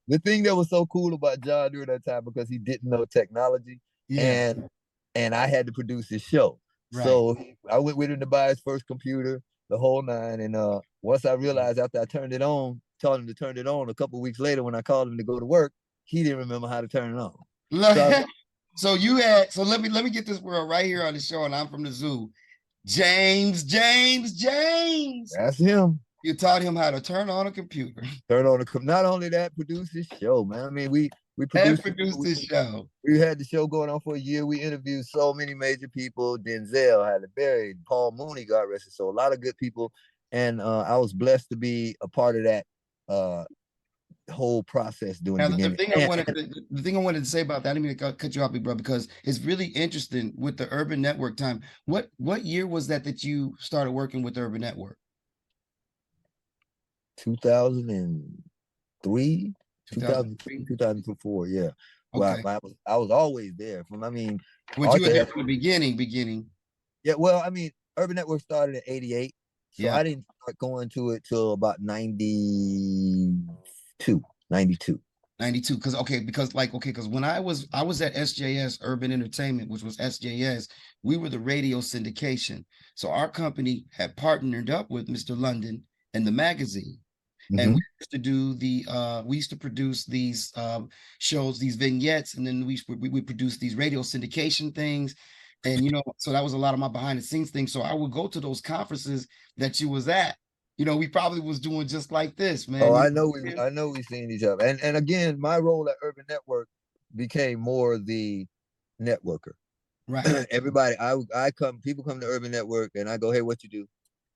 The thing that was so cool about John during that time, because he didn't know technology, and I had to produce his show. Right. So I went with him to buy his first computer, the whole nine. And once I realized after I turned it on, told him to turn it on, a couple of weeks later when I called him to go to work, he didn't remember how to turn it on. So let me get this word right here on the show, and I'm from the zoo. James. That's him. You taught him how to turn on a computer. Not only that, produce this show, man. I mean, we produced this show. We had the show going on for a year. We interviewed so many major people. Denzel, Halle Berry, Paul Mooney, God rest his soul. A lot of good people. And I was blessed to be a part of that whole process doing the beginning. The thing I wanted to say about that, I didn't mean to cut you off, big bro, because it's really interesting with the Urban Network time. What year was that you started working with the Urban Network? 2003, 2004, yeah. Well, okay. I was always there. Was you there from the beginning? Yeah, well, I mean, Urban Network started in 88, so I didn't start going to it till about 92. Because when I was at SJS Urban Entertainment, which was SJS, we were the radio syndication. So our company had partnered up with Mr. London and the magazine. And we used to do we used to produce these shows, these vignettes, and then we produce these radio syndication things. And, so that was a lot of my behind the scenes things. So I would go to those conferences that you was at. We probably was doing just like this, man. Oh, I know we've seen each other. And again, my role at Urban Network became more the networker. Right. Everybody, people come to Urban Network and I go, hey, what you do?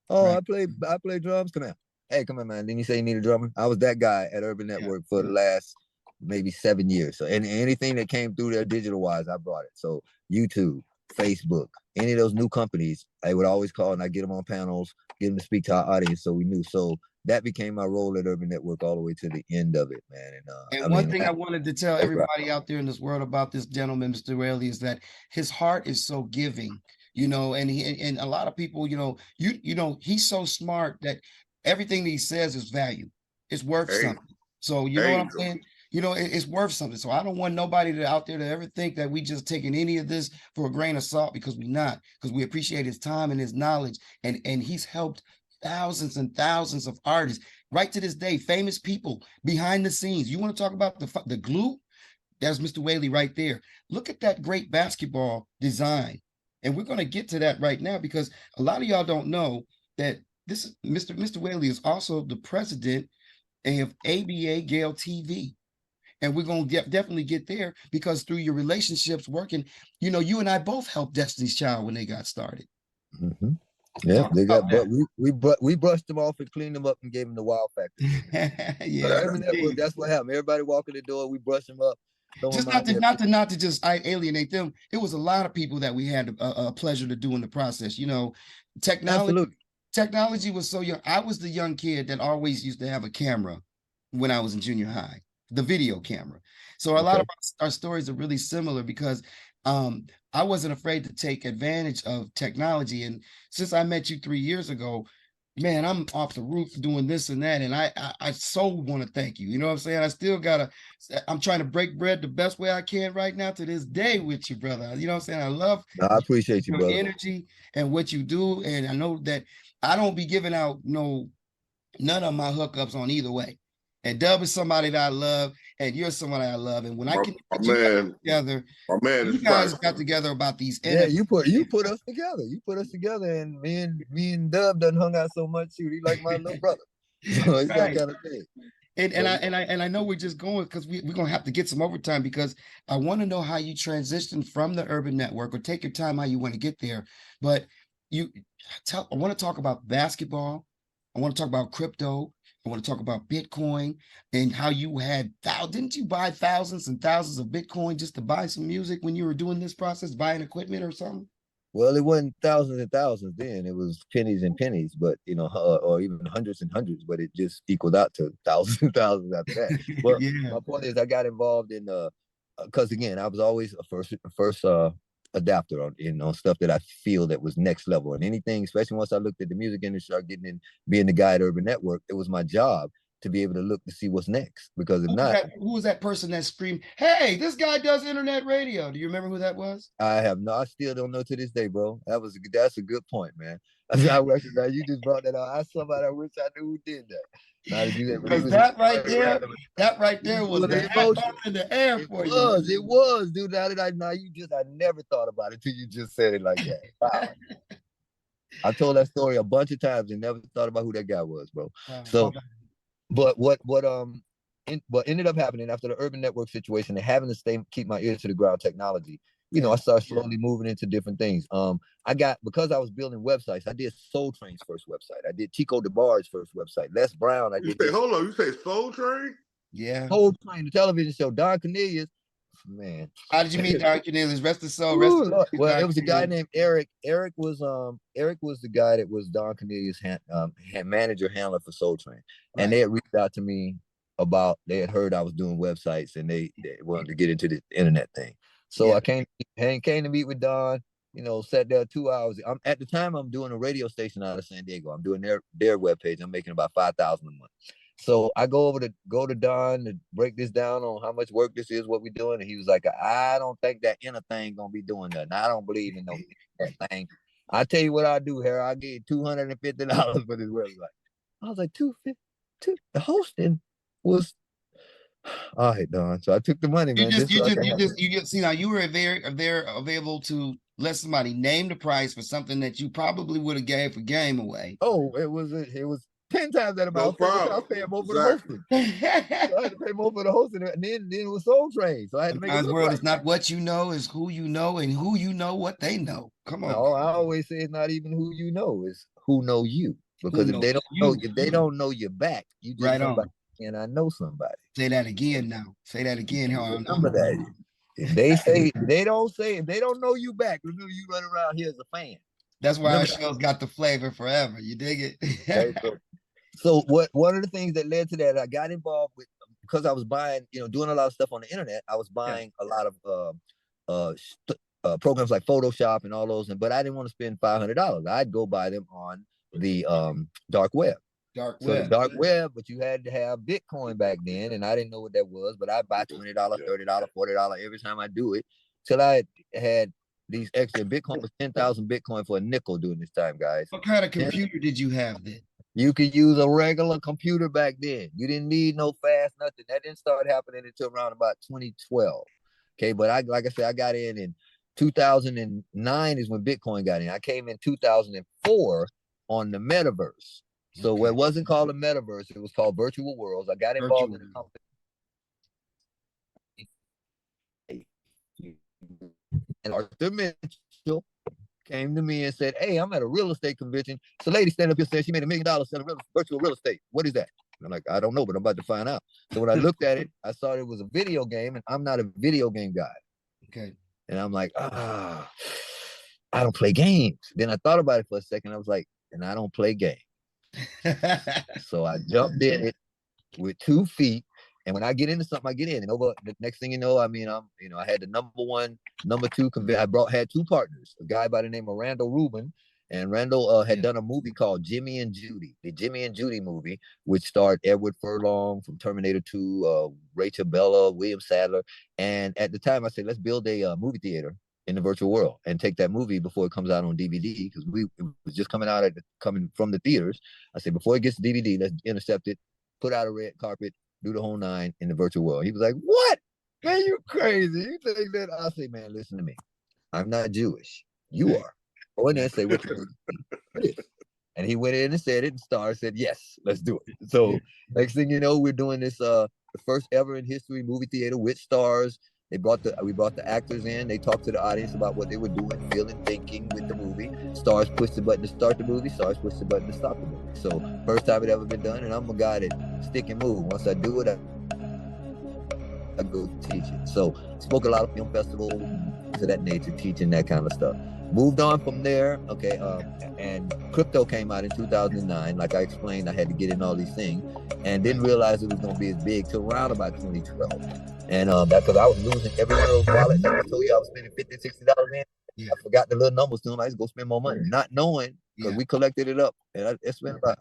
Oh, right. I play drums. Come out. Hey, come on, man. Didn't you say you need a drummer? I was that guy at Urban Network for the last maybe 7 years. So anything that came through there digital wise, I brought it. So YouTube, Facebook, any of those new companies, I would always call and I get them on panels, get them to speak to our audience. So we knew. So that became my role at Urban Network all the way to the end of it, man. And one thing I wanted to tell everybody out there in this world about this gentleman, Mr. Whaley, is that his heart is so giving, and a lot of people, he's so smart that everything that he says is value. It's worth something. So you know what I'm saying? It's worth something. So I don't want nobody out there to ever think that we just taking any of this for a grain of salt, because we're not, because we appreciate his time and his knowledge. And he's helped thousands and thousands of artists right to this day, famous people behind the scenes. You want to talk about the glue? That's Mr. Whaley right there. Look at that great basketball design. And we're going to get to that right now, because a lot of y'all don't know that this Mr. Whaley is also the president of Abagale TV. And we're going to definitely get there, because through your relationships working, you and I both helped Destiny's Child when they got started. Yeah, they got, about but we brushed them off and cleaned them up and gave them the wow factor. But Yeah, Urban Network, that's what happened. Everybody walk in the door, we brush them up, throw just them out there. not to just alienate them. It was a lot of people that we had a pleasure to do in the process. You know, Absolutely. technology was so young. I was the young kid that always used to have a camera when I was in junior high, the video camera. So a lot of our stories are really similar because I wasn't afraid to take advantage of technology. And since I met you 3 years ago, man, I'm off the roof doing this and that. And I so want to thank you. You know what I'm saying? I'm trying to break bread the best way I can right now to this day with you, brother. You know what I'm saying? I love No, I appreciate you, your brother. energy and what you do. And I know that I don't be giving out none of my hookups on either way. And Dubb is somebody that I love, and you're somebody I love. And when I can put you guys together, you guys got together about these. Yeah, you put us together. You put us together, and me and Dubb done hung out so much. Shoot, he like my little brother. So it's that kind of thing. And I know we're just going because we're gonna have to get some overtime because I want to know how you transitioned from the urban network, or take your time how you want to get there. But I want to talk about basketball. I want to talk about crypto. I want to talk about Bitcoin and how you didn't you buy thousands and thousands of Bitcoin just to buy some music when you were doing this process, buying equipment or something? Well, it wasn't thousands and thousands then. It was pennies and pennies, but or even hundreds and hundreds, but it just equaled out to thousands and thousands after that. But my point is I got involved in because again, I was always a first adapter on stuff that I feel that was next level, and anything, especially once I looked at the music industry, started getting in, being the guy at Urban Network, it was my job to be able to look to see what's next, because if not, who was that person that screamed, "Hey, this guy does internet radio"? Do you remember who that was? I still don't know to this day, bro. That's a good point, man. I recognize you just brought that out. I wish I knew who did that. Now to do that, because that right there was the emotion in the air for you. It was, dude. I never thought about it till you just said it like that. Wow. I told that story a bunch of times and never thought about who that guy was, bro. Wow. So, but what ended up happening after the Urban Network situation and having to keep my ears to the ground technology, I started slowly moving into different things. Because I was building websites, I did Soul Train's first website. I did Chico DeBar's first website. Les Brown, hold on, you say Soul Train? Yeah. Soul Train, the television show. Don Cornelius, man. How did you meet Don Cornelius? Rest his soul. Well, it was a guy named Eric. Eric was the guy that was Don Cornelius' manager handler for Soul Train. Right. And they had reached out to me they had heard I was doing websites and they wanted to get into the internet thing. So I came to meet with Don, sat there 2 hours. At the time I'm doing a radio station out of San Diego. I'm doing their webpage. I'm making about $5,000 a month. So I go to Don to break this down on how much work this is, what we're doing. And he was like, I don't think that inner thing gonna be doing that. I don't believe in that thing. I tell you what I'll do, Harry. I'll give you $250 for this website. I was like, $250? The hosting was all right, Don. So I took the money, man. You see, now you were there available to let somebody name the price for something that you probably would have gave for game away. Oh, it was 10 times that amount. No I was paying more for the hosting. So I had to pay more for the hosting, and then it was Soul Train. So I had to make it. World is not what you know, is who you know, and who you know what they know. Come on. No, I always say it's not even who you know, it's who know you. Because if they don't know your back, you just right somebody. And I know somebody. Say that again now. Say that again. Remember that. If they don't know you back, remember you run around here as a fan. That's why our show's got the flavor forever. You dig it? So one of the things that led to that, I got involved with, because I was buying, doing a lot of stuff on the internet. I was buying a lot of programs like Photoshop and all those, but I didn't want to spend $500. I'd go buy them on the dark web. The dark web, but you had to have Bitcoin back then, and I didn't know what that was, but I'd buy $20, $30, $40 every time I do it, till I had these extra. Bitcoin was 10,000 Bitcoin for a nickel during this time, guys. What kind of computer did you have then? You could use a regular computer back then. You didn't need no fast nothing. That didn't start happening until around about 2012. Okay, but like I said, I got in 2009 is when Bitcoin got in. I came in 2004 on the metaverse. So it wasn't called a metaverse, it was called virtual worlds. I got involved in a company. And Arthur Mitchell, came to me and said, "Hey, I'm at a real estate convention. So, lady stand up here saying she made $1 million selling virtual real estate. What is that?" I'm like, "I don't know, but I'm about to find out." So when I looked at it, I saw it was a video game, and I'm not a video game guy. Okay. And I'm like, I don't play games. Then I thought about it for a second. I was like, and I don't play games. So I jumped in it with 2 feet. And when I get into something, I get in. And over the next thing you know, I mean, I had the number 1, number 2 had 2 partners, a guy by the name of Randall Rubin. And Randall had done a movie called Jimmy and Judy, the Jimmy and Judy movie, which starred Edward Furlong from Terminator 2, Rachel Bella, William Sadler. And at the time, I said, let's build a movie theater in the virtual world and take that movie before it comes out on DVD, because it was just coming from the theaters. I said, before it gets to DVD, let's intercept it, put out a red carpet, do the whole 9 in the virtual world. He was like, "What? Man, you crazy. You think that?" I say, "Man, listen to me. I'm not Jewish. You are. Go in there and say what you think." And he went in and said it, and Star said, "Yes, let's do it." So next thing you know, we're doing this the first ever in history movie theater with stars. We brought the actors in. They talked to the audience about what they were doing, feeling, thinking with the movie. Stars pushed the button to start the movie. Stars pushed the button to stop the movie. So first time it ever been done, and I'm a guy that stick and move. Once I do it, I go teach it. So spoke a lot of film festivals to that nature, teaching that kind of stuff. Moved on from there, okay, and crypto came out in 2009. Like I explained, I had to get in all these things, and didn't realize it was going to be as big till around about 2012. And that's because I was losing every one of those wallets. I told you I was spending $50, $60 in. Yeah. I forgot the little numbers to them. I just go spend more money, not knowing, because we collected it up, and I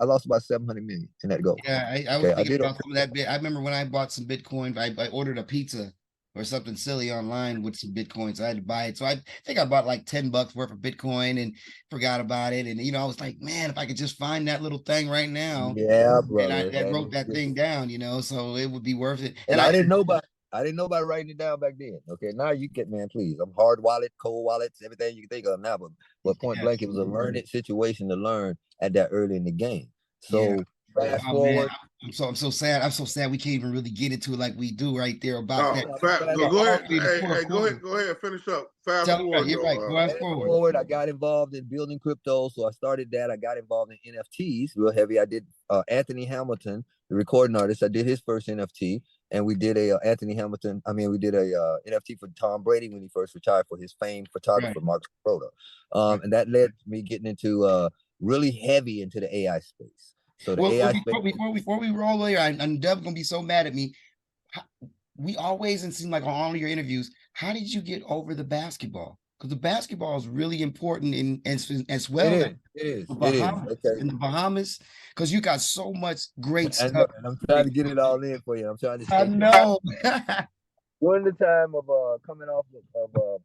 lost about 700 million in that go. Yeah, I was thinking about some of that bit. I remember when I bought some Bitcoin, I ordered a pizza or something silly online with some Bitcoins. So I had to buy it. So I think I bought like $10 worth of Bitcoin and forgot about it. And I was like, man, if I could just find that little thing right now. Yeah, brother. And I wrote that thing down, so it would be worth it. And I didn't know about writing it down back then. Okay, now you get, man, please. I'm hard wallet, cold wallets, everything you can think of now. But point blank, it was a learning situation to learn at that early in the game. So fast forward. Man, I'm so sad. I'm so sad we can't even really get into it like we do right there about that. Go ahead. Go ahead. Finish up. Fast forward. You're right. Fast forward. I got involved in building crypto, so I started that. I got involved in NFTs real heavy. I did Anthony Hamilton, the recording artist. I did his first NFT, and we did a we did a NFT for Tom Brady when he first retired, for his famed photographer Mark Rota, and that led me getting into really heavy into the AI space. So before we roll here, and Dubb gonna be so mad at me. We always, and seem like on all of your interviews, how did you get over the basketball? Because the basketball is really important as well. It is. In the Bahamas, because you got so much great stuff. And I'm trying to get it all in for you. I'm trying to. I know. During the time of coming off of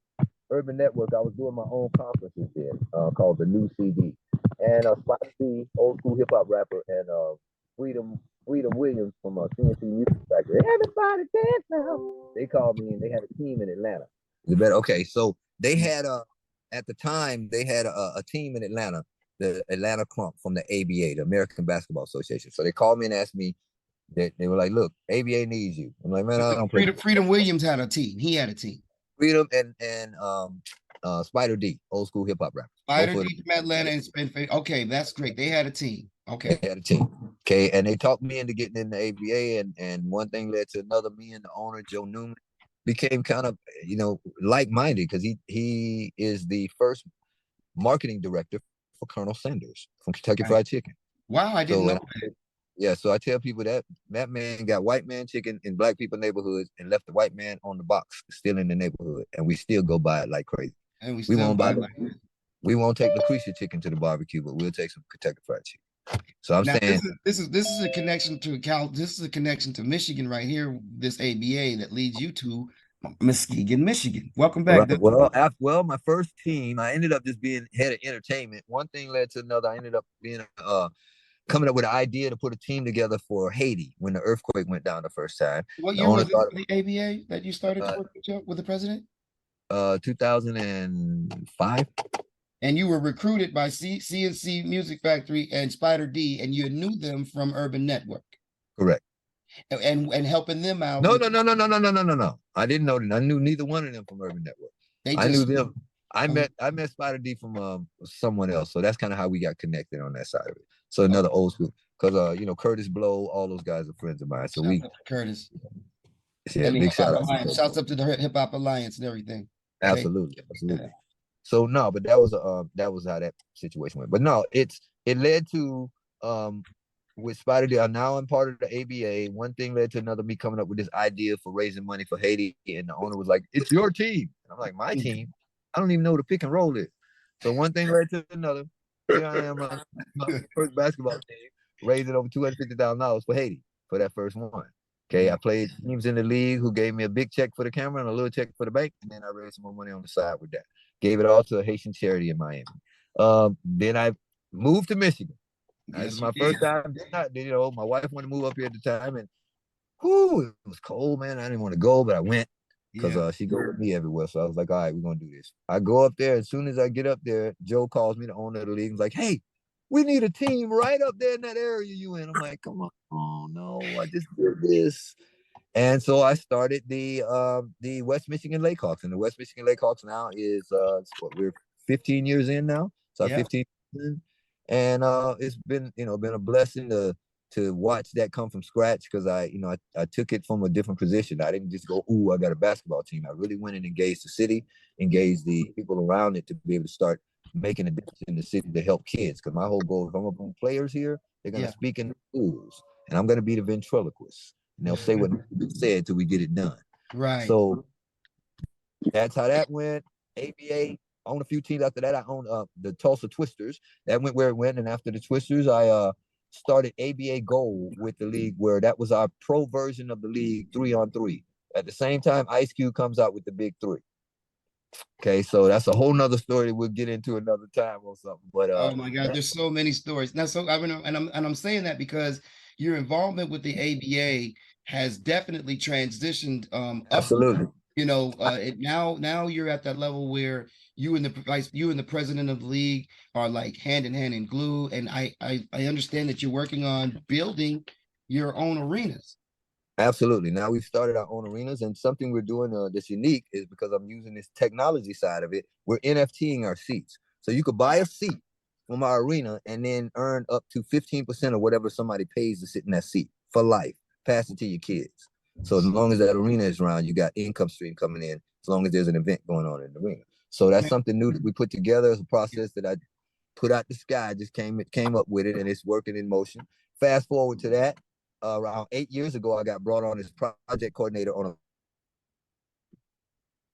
Urban Network, I was doing my own conferences there called the New CD. And Spider D, old school hip hop rapper, and Freedom Williams from CNC Music Factory. Everybody dance now. They called me, and they had a team in Atlanta. Okay, so they had at the time they had a team in Atlanta, the Atlanta Crump from the ABA, the American Basketball Association. So they called me and asked me. They were like, "Look, ABA needs you." I'm like, "Man, I don't play." Freedom Williams had a team. He had a team. Freedom and Spider D, old school hip hop rapper. Spider D from Atlanta and Spin. Okay, that's great. They had a team. Okay. They had a team. Okay, and they talked me into getting in the ABA, and one thing led to another. Me and the owner, Joe Newman, became kind of like-minded, because he is the first marketing director for Colonel Sanders from Kentucky Fried Chicken. Wow, I didn't know that. Yeah, so I tell people that man got white man chicken in black people neighborhoods and left the white man on the box, still in the neighborhood, and we still go by it like crazy. And we won't buy it. We won't take Lucretia chicken to the barbecue, but we'll take some Kentucky Fried Chicken. So I'm saying this is a connection to This is a connection to Michigan right here. This ABA that leads you to Muskegon, Michigan. Welcome back. Right. Well, my first team, I ended up just being head of entertainment. One thing led to another. I ended up being coming up with an idea to put a team together for Haiti when the earthquake went down the first time. What year was it, the ABA that you started with the president? 2005. And you were recruited by CNC Music Factory and Spider D, and you knew them from Urban Network. Correct. And helping them out. No. I didn't know them. I knew neither one of them from Urban Network. I knew them. I met Spider D from someone else, so that's kind of how we got connected on that side of it. So another old school, because you know, Curtis Blow, all those guys are friends of mine. So we Curtis. Yeah, big shout out. Shouts up to the Hip Hop Alliance and everything. Absolutely, absolutely. Yeah. So no, but that was how that situation went. But no, it led to with Spider D. Now I'm part of the ABA. One thing led to another. Me coming up with this idea for raising money for Haiti, and the owner was like, "It's your team." And I'm like, "My team? I don't even know what a pick and roll is." So one thing led to another. Here I am, my first basketball team, raising over $250,000 for Haiti for that first one. Okay, I played teams in the league who gave me a big check for the camera and a little check for the bank, and then I raised some more money on the side with that. Gave it all to a Haitian charity in Miami. Then I moved to Michigan. That was my first time. You know, my wife wanted to move up here at the time, and it was cold, man. I didn't want to go, but I went because she go with me everywhere. So I was like, all right, we're gonna do this. I go up there. As soon as I get up there, Joe calls me, the owner of the league. He's like, hey, we need a team right up there in that area you in. I'm like, come on, oh no, I just did this. And so I started the West Michigan Lakehawks, and the West Michigan Lakehawks now is we're 15 years in now. So 15 years in, and it's been been a blessing to watch that come from scratch, because I took it from a different position. I didn't just go, ooh, I got a basketball team. I really went and engaged the city, engaged the people around it to be able to start making a difference in the city to help kids. Because my whole goal, if I'm gonna bring players here, they're gonna speak in the schools, and I'm gonna be the ventriloquist, and they'll say what needs said till we get it done. Right. So that's how that went. ABA owned a few teams. After that, I owned the Tulsa Twisters. That went where it went, and after the Twisters, I started ABA Gold with the league, where that was our pro version of the league, 3-on-3. At the same time, Ice Cube comes out with the Big Three. Okay, so that's a whole nother story that we'll get into another time or something. But oh my God, there's so many stories now. So I'm saying that because your involvement with the ABA has definitely transitioned absolutely. You know, now you're at that level where you and the president of the league are like hand in hand in glue. And I understand that you're working on building your own arenas. Absolutely. Now we've started our own arenas, and something we're doing that's unique is because I'm using this technology side of it. We're NFTing our seats. So you could buy a seat from our arena and then earn up to 15% of whatever somebody pays to sit in that seat for life. Pass it to your kids. So as long as that arena is around, you got income stream coming in, as long as there's an event going on in the arena. So that's something new that we put together as a process that I put out the sky. I just came up with it, and it's working in motion. Fast forward to that. Around 8 years ago, I got brought on as project coordinator on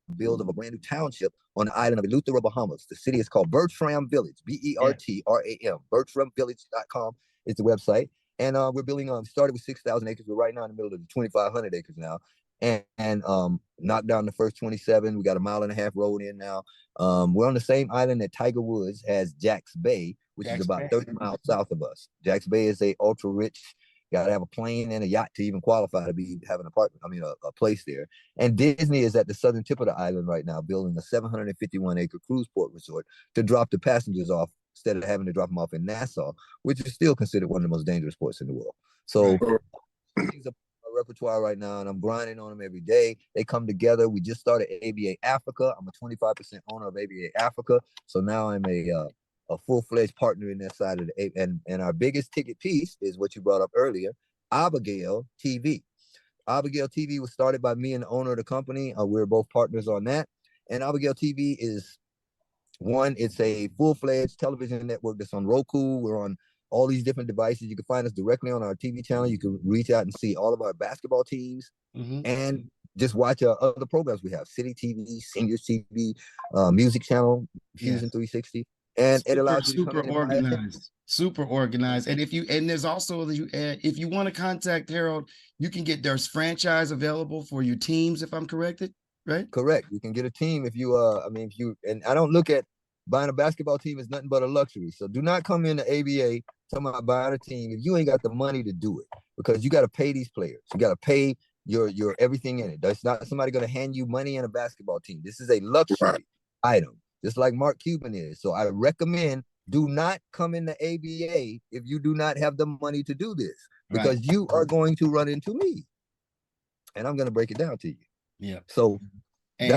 a build of a brand new township on the island of Eleuthera, Bahamas. The city is called Bertram Village, Bertram, bertramvillage.com is the website. And we're building, started with 6,000 acres. We're right now in the middle of the 2,500 acres now. And knocked down the first 27. We got a 1.5 mile road in now. We're on the same island that Tiger Woods has Jack's Bay, which is about 30 miles south of us. Jack's Bay is a ultra rich. You got to have a plane and a yacht to even qualify to be having an apartment. I mean, a place there. And Disney is at the southern tip of the island right now, building a 751-acre cruise port resort to drop the passengers off instead of having to drop them off in Nassau, which is still considered one of the most dangerous ports in the world. So things are repertoire right now, and I'm grinding on them every day. They come together. We just started ABA Africa. I'm a 25% owner of ABA Africa. So now I'm a full-fledged partner in that side of the and our biggest ticket piece is what you brought up earlier, Abagale TV. Abagale TV was started by me and the owner of the company. We're both partners on that. And Abagale TV is it's a full-fledged television network that's on Roku. We're on all these different devices. You can find us directly on our TV channel. You can reach out and see all of our basketball teams and just watch other programs we have: City TV, Seniors TV, Music Channel, Fusion 360. And it allows you to super organized. And there's also if you want to contact Harold, you can get there's franchise available for your teams, if I'm corrected, right? Correct. You can get a team if you and I don't look at buying a basketball team as nothing but a luxury. So do not come into ABA talking about buying a team if you ain't got the money to do it, because you got to pay these players. You got to pay your everything in it. That's not somebody going to hand you money in a basketball team. This is a luxury item, just like Mark Cuban is. So I recommend do not come into ABA if you do not have the money to do this, because you are going to run into me, and I'm going to break it down to you. Yeah. So And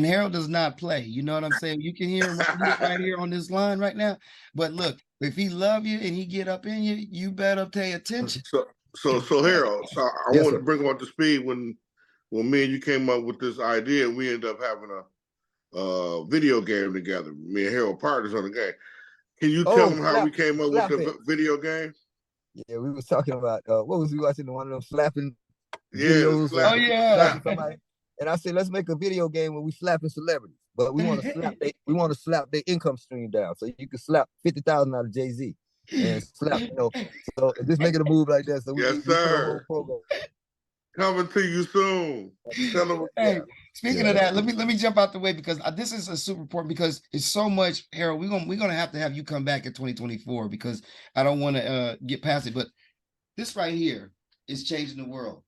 Harold does not play. You know what I'm saying? You can hear him right here on this line right now. But look, if he love you and he get up in you, you better pay attention. So Harold, I Yes, wanted sir. to bring him up to speed when me and you came up with this idea, and we ended up having a video game together. Me and Harold partners on the game. Can you tell them how we came up with the video game? Yeah, we was talking about what was we watching? One of them slapping videos. Oh yeah. Slapping somebody. And I said, let's make a video game where we slapping celebrities, but we want to slap their income stream down. So you can slap 50,000 out of Jay-Z and slap, so just make it a move like that. So we put a whole program. Coming to you soon. Hey, speaking of that, let me jump out the way because this is a super important because it's so much, Harold. We're gonna have to have you come back in 2024 because I don't want to get past it. But this right here is changing the world.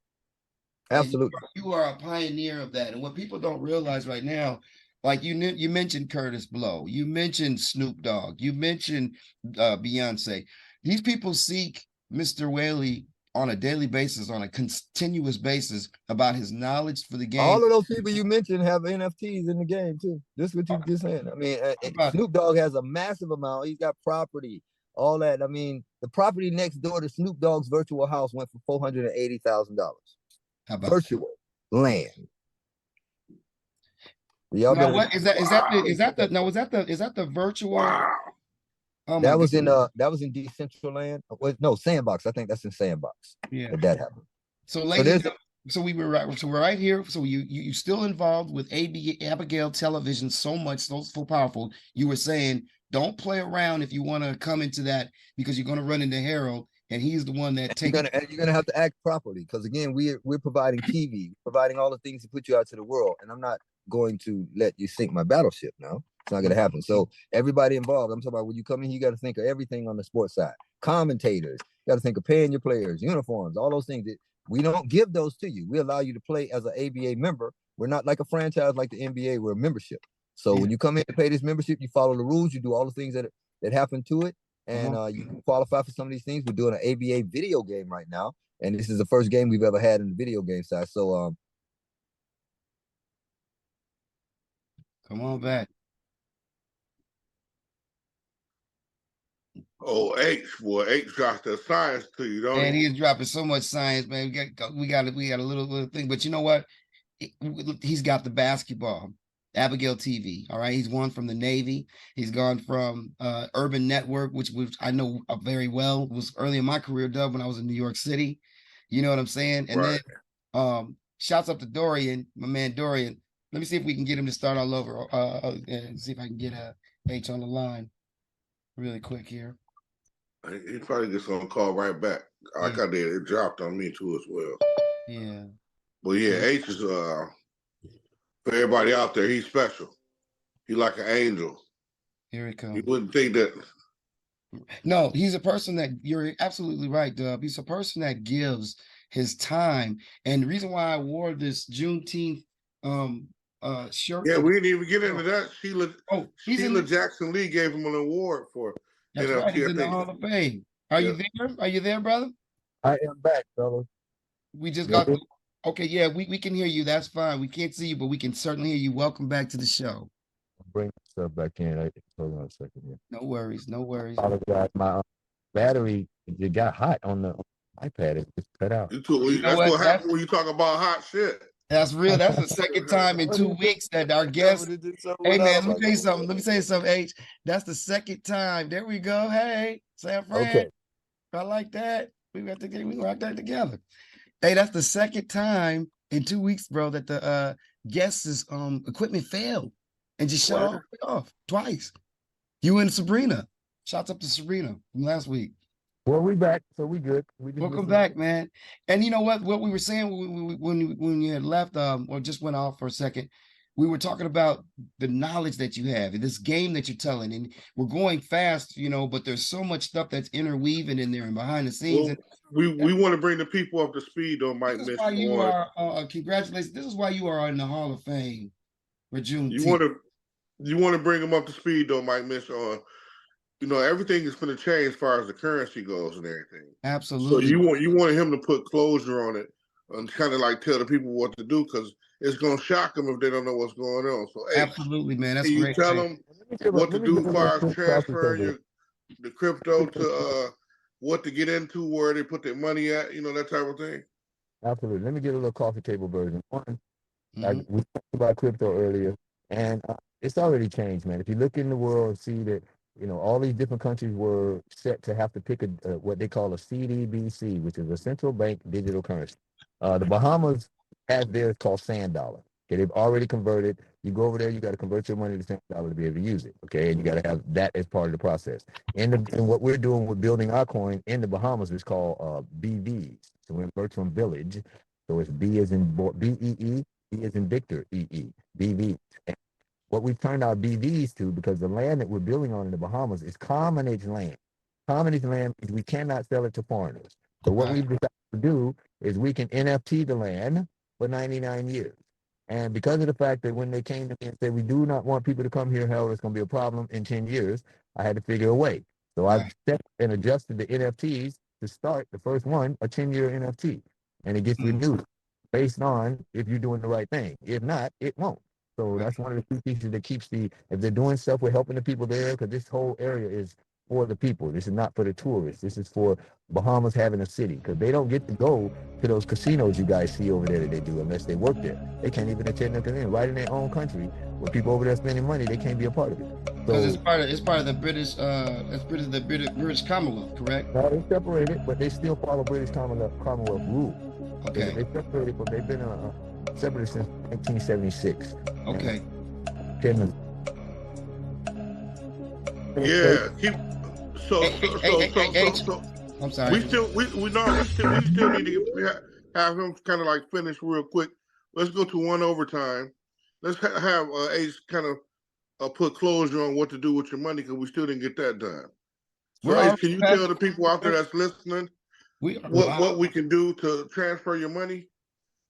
Absolutely. You are a pioneer of that. And what people don't realize right now, like you mentioned Curtis Blow, you mentioned Snoop Dogg, you mentioned Beyonce. These people seek Mr. Whaley on a daily basis, on a continuous basis about his knowledge for the game. All of those people you mentioned have NFTs in the game too. This is what you just saying. I mean, Snoop Dogg has a massive amount. He's got property, all that. I mean, the property next door to Snoop Dogg's virtual house went for $480,000. Virtual land. Y'all now, what is that? Is that the virtual? Wow. Oh that was in Decentraland. No, Sandbox. I think that's in Sandbox. Yeah, that happened. So ladies, so we were right. So we're right here. So you still involved with Abagale Television so much, so powerful. You were saying don't play around if you want to come into that because you're going to run into Harold. And he's the one that takes. You're gonna have to act properly because again, we're providing TV, providing all the things to put you out to the world, and I'm not going to let you sink my battleship. No, it's not gonna happen. So everybody involved, I'm talking about when you come in, you got to think of everything on the sports side. Commentators, you got to think of paying your players, uniforms, all those things. We don't give those to you. We allow you to play as an ABA member. We're not like a franchise like the NBA. We're a membership. So when you come in to pay this membership, you follow the rules. You do all the things that happen to it. And you can qualify for some of these things. We're doing an ABA video game right now. And this is the first game we've ever had in the video game side. So come on back. Oh, H dropped the science to you, don't he? He's dropping so much science, man. We got a little thing, but you know what? He's got the basketball. Abagale TV, all right. He's won from the Navy. He's gone from Urban Network, which I know very well. It was early in my career, Dubb, when I was in New York City. You know what I'm saying? And then shouts up to Dorian, my man Dorian. Let me see if we can get him to start all over. And see if I can get H on the line really quick here. He probably just gonna call right back. Like I did, it dropped on me too as well. Yeah. But yeah, H is for everybody out there, he's special. He's like an angel. Here he comes. You wouldn't think that. No, he's a person that you're absolutely right, Dubb. He's a person that gives his time. And the reason why I wore this Juneteenth shirt. Yeah, we didn't even get into that. Sheila Jackson Lee gave him an award for that's right, he's in the Hall of Fame. Are you there? Are you there, brother? I am back, brother. We just got okay, yeah, we can hear you. That's fine. We can't see you, but we can certainly hear you. Welcome back to the show. Bring stuff back in. Hold on a second. Yeah. No worries, no worries. Apologize. My battery it got hot on the iPad. It just cut out. That's what happens when you talk about hot shit. That's real. That's the second time in 2 weeks that our guest. Hey man, let me tell you something. Let me tell you something, H. That's the second time. There we go. Hey, San Fran. Okay. I like that. We rock that together. Hey, that's the second time in 2 weeks, bro, that the guest's equipment failed and just shut off twice. You and Sabrina. Shouts up to Sabrina from last week. Well, we back, so we good. Welcome back, man. And you know what we were saying when you had left, or just went off for a second, we were talking about the knowledge that you have and this game that you're telling, and we're going fast, but there's so much stuff that's interweaving in there and behind the scenes. Well, we want to bring the people up to speed, though, Mike. This is why you are congratulations. This is why you are in the Hall of Fame for June. You want to bring them up to speed, though, Mike. Mitch, on everything is going to change as far as the currency goes and everything. Absolutely. So you want him to put closure on it and kind of like tell the people what to do, because it's gonna shock them if they don't know what's going on. So, hey, Absolutely, man. That's can you great. tell them what to do as far as transferring the crypto to what to get into, where they put their money at, that type of thing? Absolutely. Let me get a little coffee table version. One, Mhm. we talked about crypto earlier, and it's already changed, man. If you look in the world, see that all these different countries were set to have to pick what they call a CDBC, which is a central bank digital currency. The Bahamas has theirs called sand dollar. Okay, they've already converted. You go over there, you got to convert your money to sand dollar to be able to use it. Okay, and you got to have that as part of the process. And what we're doing with building our coin in the Bahamas is called BVs. So we're virtual village. So it's B as in BEE, B as in Victor, EE, BV. And what we've turned our BVs to, because the land that we're building on in the Bahamas is commonage land. Commonage land means we cannot sell it to foreigners. So what we've decided to do is we can NFT the land for 99 years. And because of the fact that when they came to me and said, we do not want people to come here, hell, it's going to be a problem in 10 years, I had to figure a way. So I've set and adjusted the NFTs to start the first one, a 10-year NFT. And it gets renewed based on if you're doing the right thing. If not, it won't. So that's one of the key pieces that keeps if they're doing stuff, we're helping the people there, because this whole area is for the people. This is not for the tourists. This is for Bahamas having a city, because they don't get to go to those casinos you guys see over there that they do unless they work there. They can't even attend the casino right in their own country where people over there spending money. They can't be a part of it. Because it's part of the British British Commonwealth, correct? No, they separated, but they still follow British Commonwealth rules. Okay. They separated, but they've been separated since 1976. Okay. Yeah. I'm sorry. We still need to have him kind of like finish real quick. Let's go to one overtime. Let's have Ace kind of put closure on what to do with your money, because we still didn't get that done. So Ace, can you tell the people out there that's listening what we can do to transfer your money?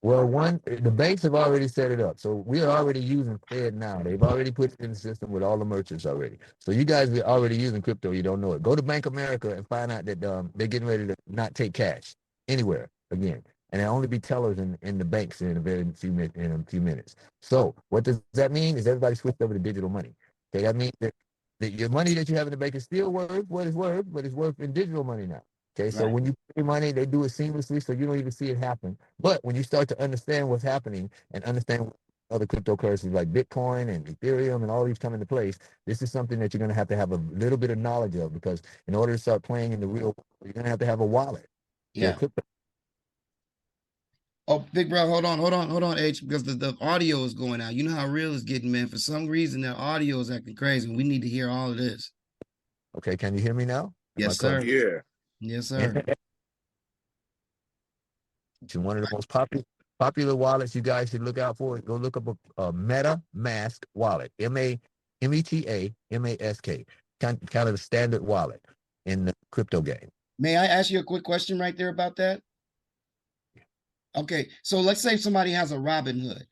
Well, the banks have already set it up. So we are already using Fed now. They've already put it in the system with all the merchants already. So you guys are already using crypto. You don't know it. Go to Bank America and find out that they're getting ready to not take cash anywhere again. And there'll only be tellers in the banks in a few minutes. So what does that mean? Is everybody switched over to digital money. Okay, that means that your money that you have in the bank is still worth what it's worth, but it's worth in digital money now. Okay, so when you pay money, they do it seamlessly, so you don't even see it happen. But when you start to understand what's happening and understand other cryptocurrencies like Bitcoin and Ethereum and all these come into place, this is something that you're going to have a little bit of knowledge of, because in order to start playing in the real world, you're going to have a wallet. Yeah. Oh, big bro, hold on, H, because the audio is going out. You know how real it's getting, man. For some reason, their audio is acting crazy. We need to hear all of this. Okay, can you hear me now? Yes, sir. Yeah. Yes, sir. One of the most popular wallets you guys should look out for. Go look up a MetaMask wallet. META MASK. Kind of the standard wallet in the crypto game. May I ask you a quick question right there about that? Okay, so let's say somebody has a Robinhood.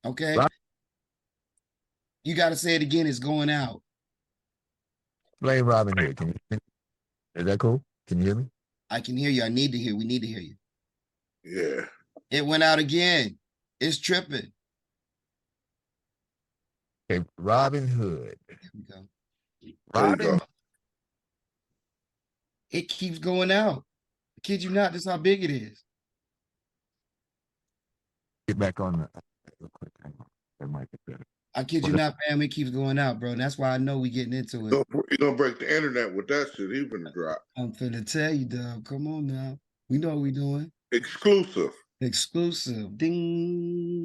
Okay. You got to say it again. It's going out. Explain Robinhood. Can you hear me? Is that cool? Can you hear me? I can hear you. We need to hear you. Yeah. It went out again. It's tripping. Okay, Robinhood. There we go. Robin. It keeps going out. I kid you not, this is how big it is. Get back on the real quick. That might be better. I kid you not, fam. It keeps going out, bro. And that's why I know we getting into it. You're gonna break the internet with that shit. He's gonna drop. I'm finna tell you, Dubb. Come on now. We know what we doing. Exclusive. Ding.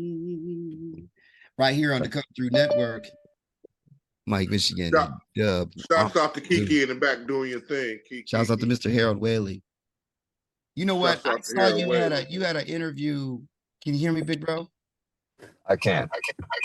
Right here on the Cut Through Network. Mike, Michigan. Dubb. Shouts out to Kiki in the back doing your thing. Kiki. Shouts out to Mr. Harold Whaley. You know what? I saw you had an interview. Can you hear me, big bro? I can.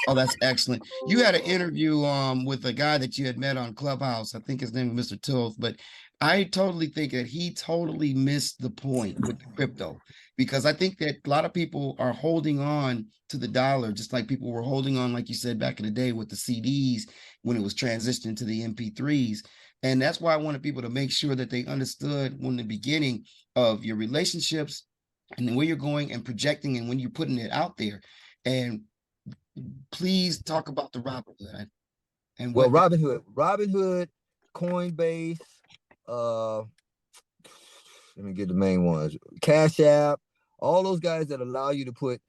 Oh, that's excellent. You had an interview with a guy that you had met on Clubhouse. I think his name was Mr. Toth, but I totally think that he totally missed the point with the crypto, because I think that a lot of people are holding on to the dollar, just like people were holding on, like you said, back in the day with the CDs when it was transitioning to the MP3s. And that's why I wanted people to make sure that they understood from the beginning of your relationships and then where you're going and projecting and when you're putting it out there. And please talk about the Robinhood and Well, what. Robinhood, Coinbase, let me get the main ones. Cash App, all those guys that allow you to put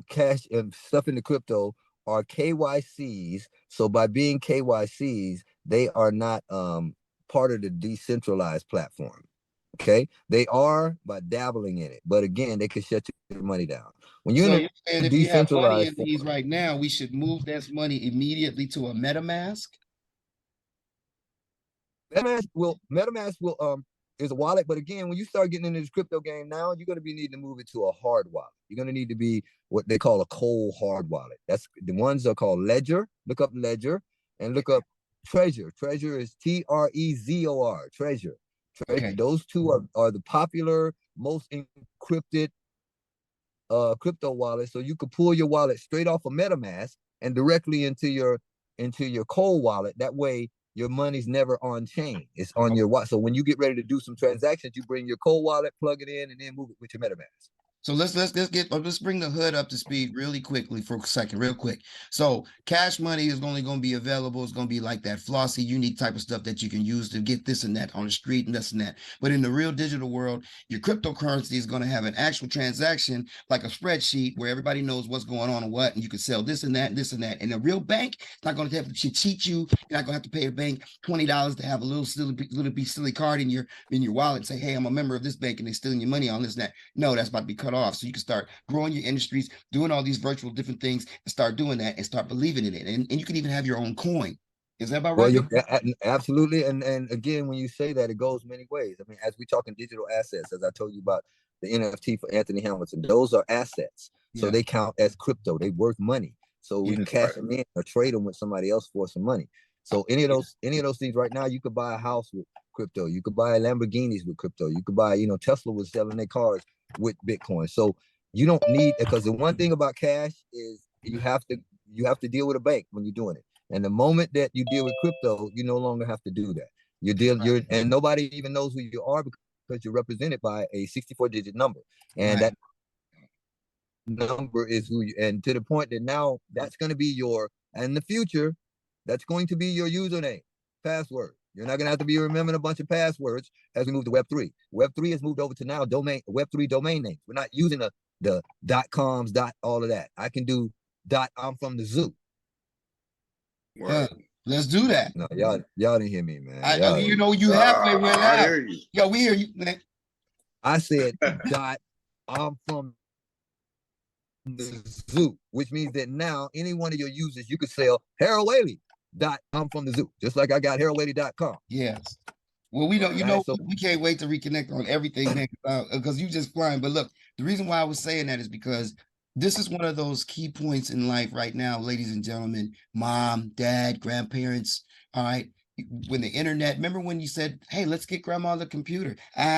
cash and stuff into crypto are KYCs. So by being KYCs, they are not part of the decentralized platform. Okay, they are by dabbling in it, but again, they can shut your money down. When you're in a If you have money in decentralized these right now, we should move this money immediately to a MetaMask. MetaMask will is a wallet, but again, when you start getting into this crypto game now, you're going to be needing to move it to a hard wallet. You're going to need to be what they call a cold hard wallet. That's the ones are called Ledger. Look up Ledger and look up Treasure. Treasure is Trezor. Treasure. Okay. Those two are the popular, most encrypted crypto wallets. So you could pull your wallet straight off of MetaMask and directly into your cold wallet. That way your money's never on chain. It's on your wallet. So when you get ready to do some transactions, you bring your cold wallet, plug it in, and then move it with your MetaMask. So let's bring the hood up to speed really quickly for a second, real quick. So cash money is only going to be available. It's going to be like that flossy, unique type of stuff that you can use to get this and that on the street and this and that. But in the real digital world, your cryptocurrency is going to have an actual transaction, like a spreadsheet where everybody knows what's going on and what, and you can sell this and that and this and that. And a real bank is not going to have to cheat you. You're not going to have to pay a bank $20 to have a little silly card in your wallet and say, hey, I'm a member of this bank, and they're stealing your money on this and that. No, that's about to be cut off. So you can start growing your industries, doing all these virtual different things, and start doing that and start believing in it. And you can even have your own coin. Is that about right? Well, absolutely. And again, when you say that, it goes many ways. I mean, as we talk in digital assets, as I told you about the NFT for Anthony Hamilton, those are assets. So they count as crypto. They worth money. So we can cash them in or trade them with somebody else for some money. So any of those things right now, you could buy a house with crypto. You could buy Lamborghinis with crypto. You could buy, Tesla was selling their cars with Bitcoin. So you don't need, because the one thing about cash is you have to deal with a bank when you're doing it. And the moment that you deal with crypto, you no longer have to do that. And nobody even knows who you are because you're represented by a 64-digit number. And that number is who you, and to the point that now that's going to be in the future, that's going to be your username, password. You're not going to have to be remembering a bunch of passwords as we move to Web3. Web3 has moved over to now Web3 domain names. We're not using the .coms, all of that. I can do .I'm from the zoo. Let's do that. No, y'all didn't hear me, man. You halfway went out. I hear you. Yo, we hear you, man. I said I'm from the zoo, which means that now any one of your users, you could sell Harold Whaley .I'm from the zoo, just like I got HaroldWhaley.com. Yes. Well, we don't, we can't wait to reconnect on everything, man, because you just flying. But look, the reason why I was saying that is because this is one of those key points in life right now, ladies and gentlemen, mom, dad, grandparents. All right. When the internet, remember when you said, hey, let's get grandma the computer.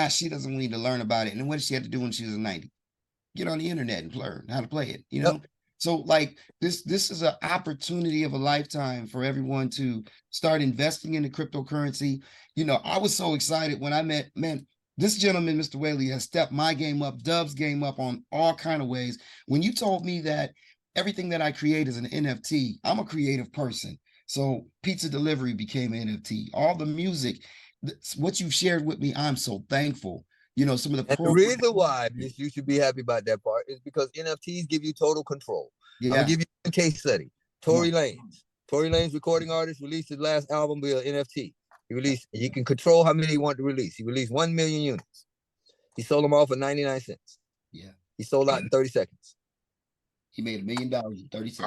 She doesn't need to learn about it. And what did she have to do when she was 90? Get on the internet and learn how to play it, Yep. So like this is an opportunity of a lifetime for everyone to start investing in the cryptocurrency. I was so excited when I met, man, this gentleman, Mr. Whaley, has stepped my game up, Dubb's game up on all kind of ways. When you told me that everything that I create is an NFT, I'm a creative person. So pizza delivery became an NFT. All the music, what you've shared with me, I'm so thankful. Some of the reason why you should be happy about that part is because NFTs give you total control. I'm gonna give you a case study. Tory Lanez, recording artist, released his last album via NFT. He can control how many he wanted to release. He released 1 million units. He sold them all for 99 cents. Yeah. He sold out in 30 seconds. He made $1 million in 30 seconds.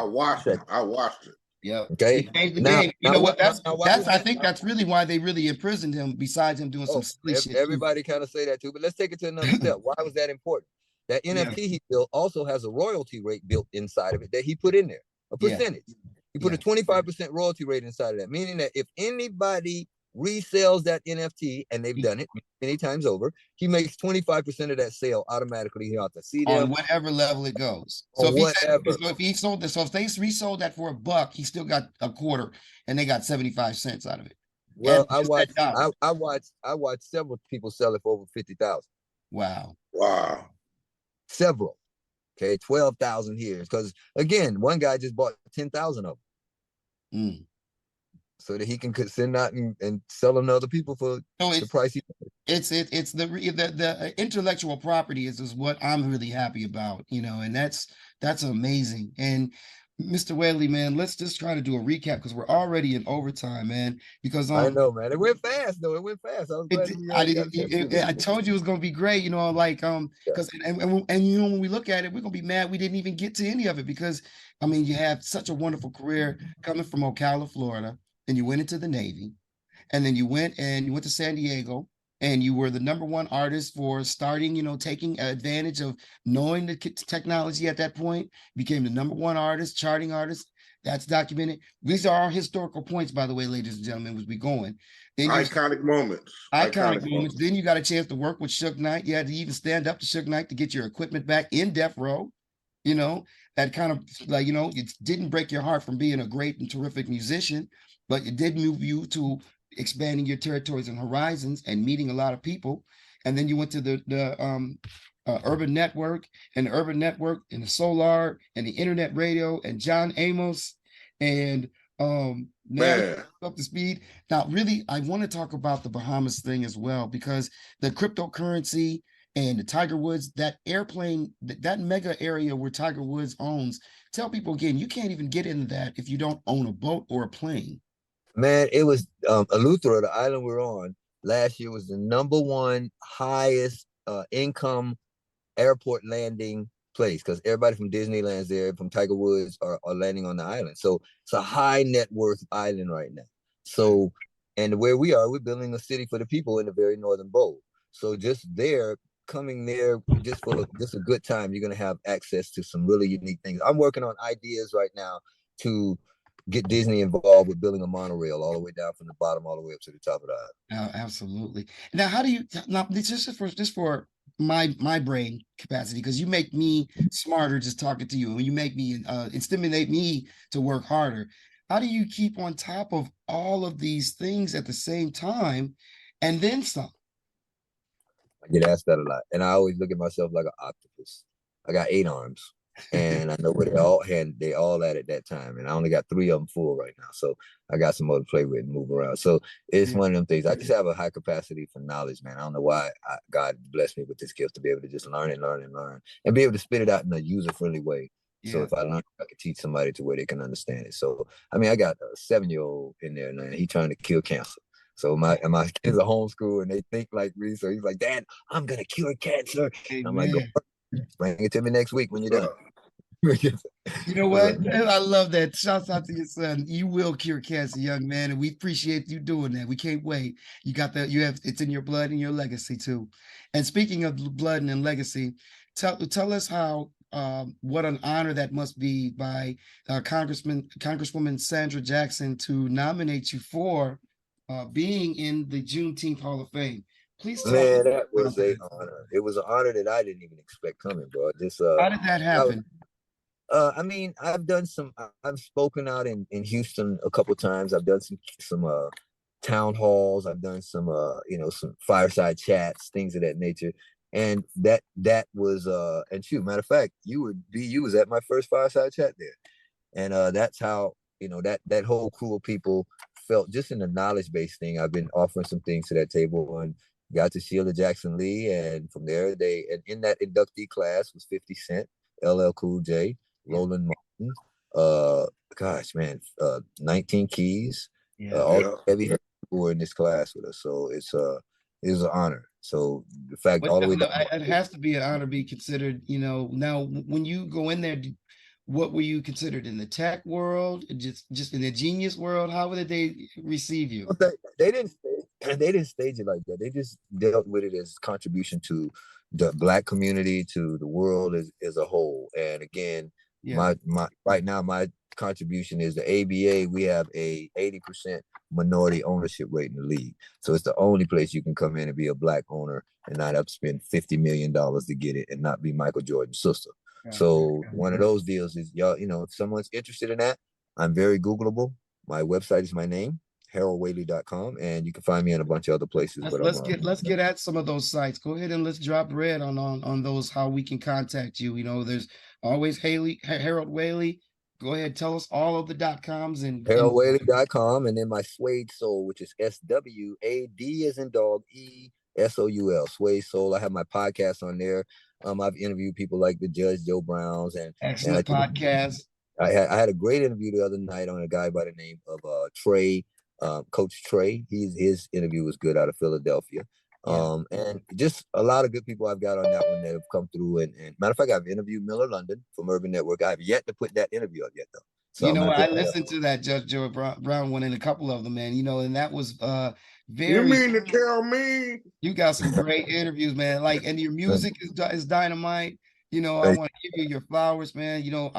I watched it. Yeah. Okay. Now, you know what? I think that's really why they really imprisoned him. Besides him doing some silly shit. Everybody kind of say that too, but let's take it to another step. Why was that important? That NFT he built also has a royalty rate built inside of it that he put in there, a percentage. He put a 25% royalty rate inside of that, meaning that if anybody resells that NFT, and they've done it many times over, he makes 25% of that sale automatically. He ought to see them on whatever level it goes. So if he sold this, so if they resold that for $1, he still got a quarter, and they got 75 cents out of it. Well, I watched several people sell it for over 50,000. Wow. Wow. Several. Okay, 12,000 here. Because again, one guy just bought 10,000 of them. Mm. So that he can send out and sell them to other people for the price. It's the intellectual property is what I'm really happy about, you know, and that's amazing. And Mr. Whaley, man, let's just try to do a recap because we're already in overtime, man. Because I know, man, it went fast though. It went fast. I was glad I told you it was gonna be great, you know, like because and you know when we look at it, we're gonna be mad we didn't even get to any of it because I mean you have such a wonderful career coming from Ocala, Florida, and you went into the Navy, and then you went to San Diego, and you were the #1 artist for starting, you know, taking advantage of knowing the technology at that point, became the #1 artist, charting artist. That's documented. These are our historical points, by the way, ladies and gentlemen, as we going. Then iconic moments. Iconic moments. Then you got a chance to work with Suge Knight. You had to even stand up to Suge Knight to get your equipment back in Death Row. You know, that kind of like, you know, it didn't break your heart from being a great and terrific musician, but it did move you to expanding your territories and horizons and meeting a lot of people. And then you went to the Urban Network and the Urban Network and the Solar and the Internet Radio and John Amos and now you're up to speed. Now, really, I want to talk about the Bahamas thing as well, because the cryptocurrency and the Tiger Woods, that airplane, that mega area where Tiger Woods owns, tell people again, you can't even get into that if you don't own a boat or a plane. Man, it was Eleuthera, the island we're on, last year was the #1 highest income airport landing place because everybody from Disneyland's there, from Tiger Woods are landing on the island. So it's a high net worth island right now. So, and where we are, we're building a city for the people in the very northern bowl. So just there, coming there just for just a good time, you're gonna have access to some really unique things. I'm working on ideas right now to get Disney involved with building a monorail all the way down from the bottom all the way up to the top of the island. Oh, absolutely. Now, how do you now just for my brain capacity, because you make me smarter just talking to you, and you make me and stimulate me to work harder. How do you keep on top of all of these things at the same time and then some? I get asked that a lot, and I always look at myself like an octopus. I got 8 arms, and I know where they all at that time, and I only got 3 of them full right now, so I got some more to play with and move around. So it's one of them things. I just have a high capacity for knowledge, man. I don't know why God blessed me with this gift to be able to just learn and learn and learn, and be able to spit it out in a user-friendly way. So if I learn, I can teach somebody to where they can understand it. So I mean, I got a 7-year-old in there now. He trying to kill cancer. So my kids are homeschooled and they think like me. So he's like, "Dad, I'm gonna cure cancer." And I'm like, "Go, bring it to me next week when you're done." You know what? I love that. Shouts out to your son. You will cure cancer, young man, and we appreciate you doing that. We can't wait. You got that. You have it's in your blood and your legacy too. And speaking of blood and legacy, tell us how what an honor that must be by Congresswoman Sandra Jackson to nominate you for being in the Juneteenth Hall of Fame. Please tell man, that was an honor. It was an honor that I didn't even expect coming, bro. Just how did that happen? I mean, I've spoken out in Houston a couple times. I've done some town halls. I've done some some fireside chats, things of that nature. And that was and shoot, matter of fact, you was at my first fireside chat there. And that's how, that whole crew of people felt just in the knowledge-based thing. I've been offering some things to that table and got to Sheila Jackson Lee. And from there, and in that inductee class was 50 Cent, LL Cool J, Roland Martin, 19 Keys, all heavy people were in this class with us. So it was an honor. So the fact all the way down, it has to be an honor to be considered, now when you go in there, what were you considered in the tech world, just in the genius world? How did they receive you? They didn't stage it like that. They just dealt with it as contribution to the Black community, to the world as a whole. And again, my right now, my contribution is the ABA. We have a 80% minority ownership rate in the league. So it's the only place you can come in and be a Black owner and not have to spend $50 million to get it and not be Michael Jordan's sister. So one of those deals is, y'all, if someone's interested in that, I'm very Googleable. My website is my name, HaroldWhaley.com, and you can find me in a bunch of other places. Let's get at some of those sites. Go ahead and let's drop red on those, how we can contact you. You know, there's always Harold Whaley. Go ahead, tell us all of the .coms and HaroldWhaley.com, and then my Suede Soul, which is SWAD as in dog, ESOUL, Suede Soul. I have my podcast on there. I've interviewed people like the Judge Joe Browns, and excellent podcast. I had a great interview the other night on a guy by the name of Trey, Coach Trey. His interview was good, out of Philadelphia. And just a lot of good people I've got on that one that have come through. And matter of fact, I've interviewed Miller London from Urban Network. I have yet to put that interview up yet, though. So you know, I listened to that Judge Joe Brown one and a couple of them, man. You know, and that was very. You mean to tell me? You got some great interviews, man. Like, and your music is dynamite. You know, I want to give you your flowers, man. You know,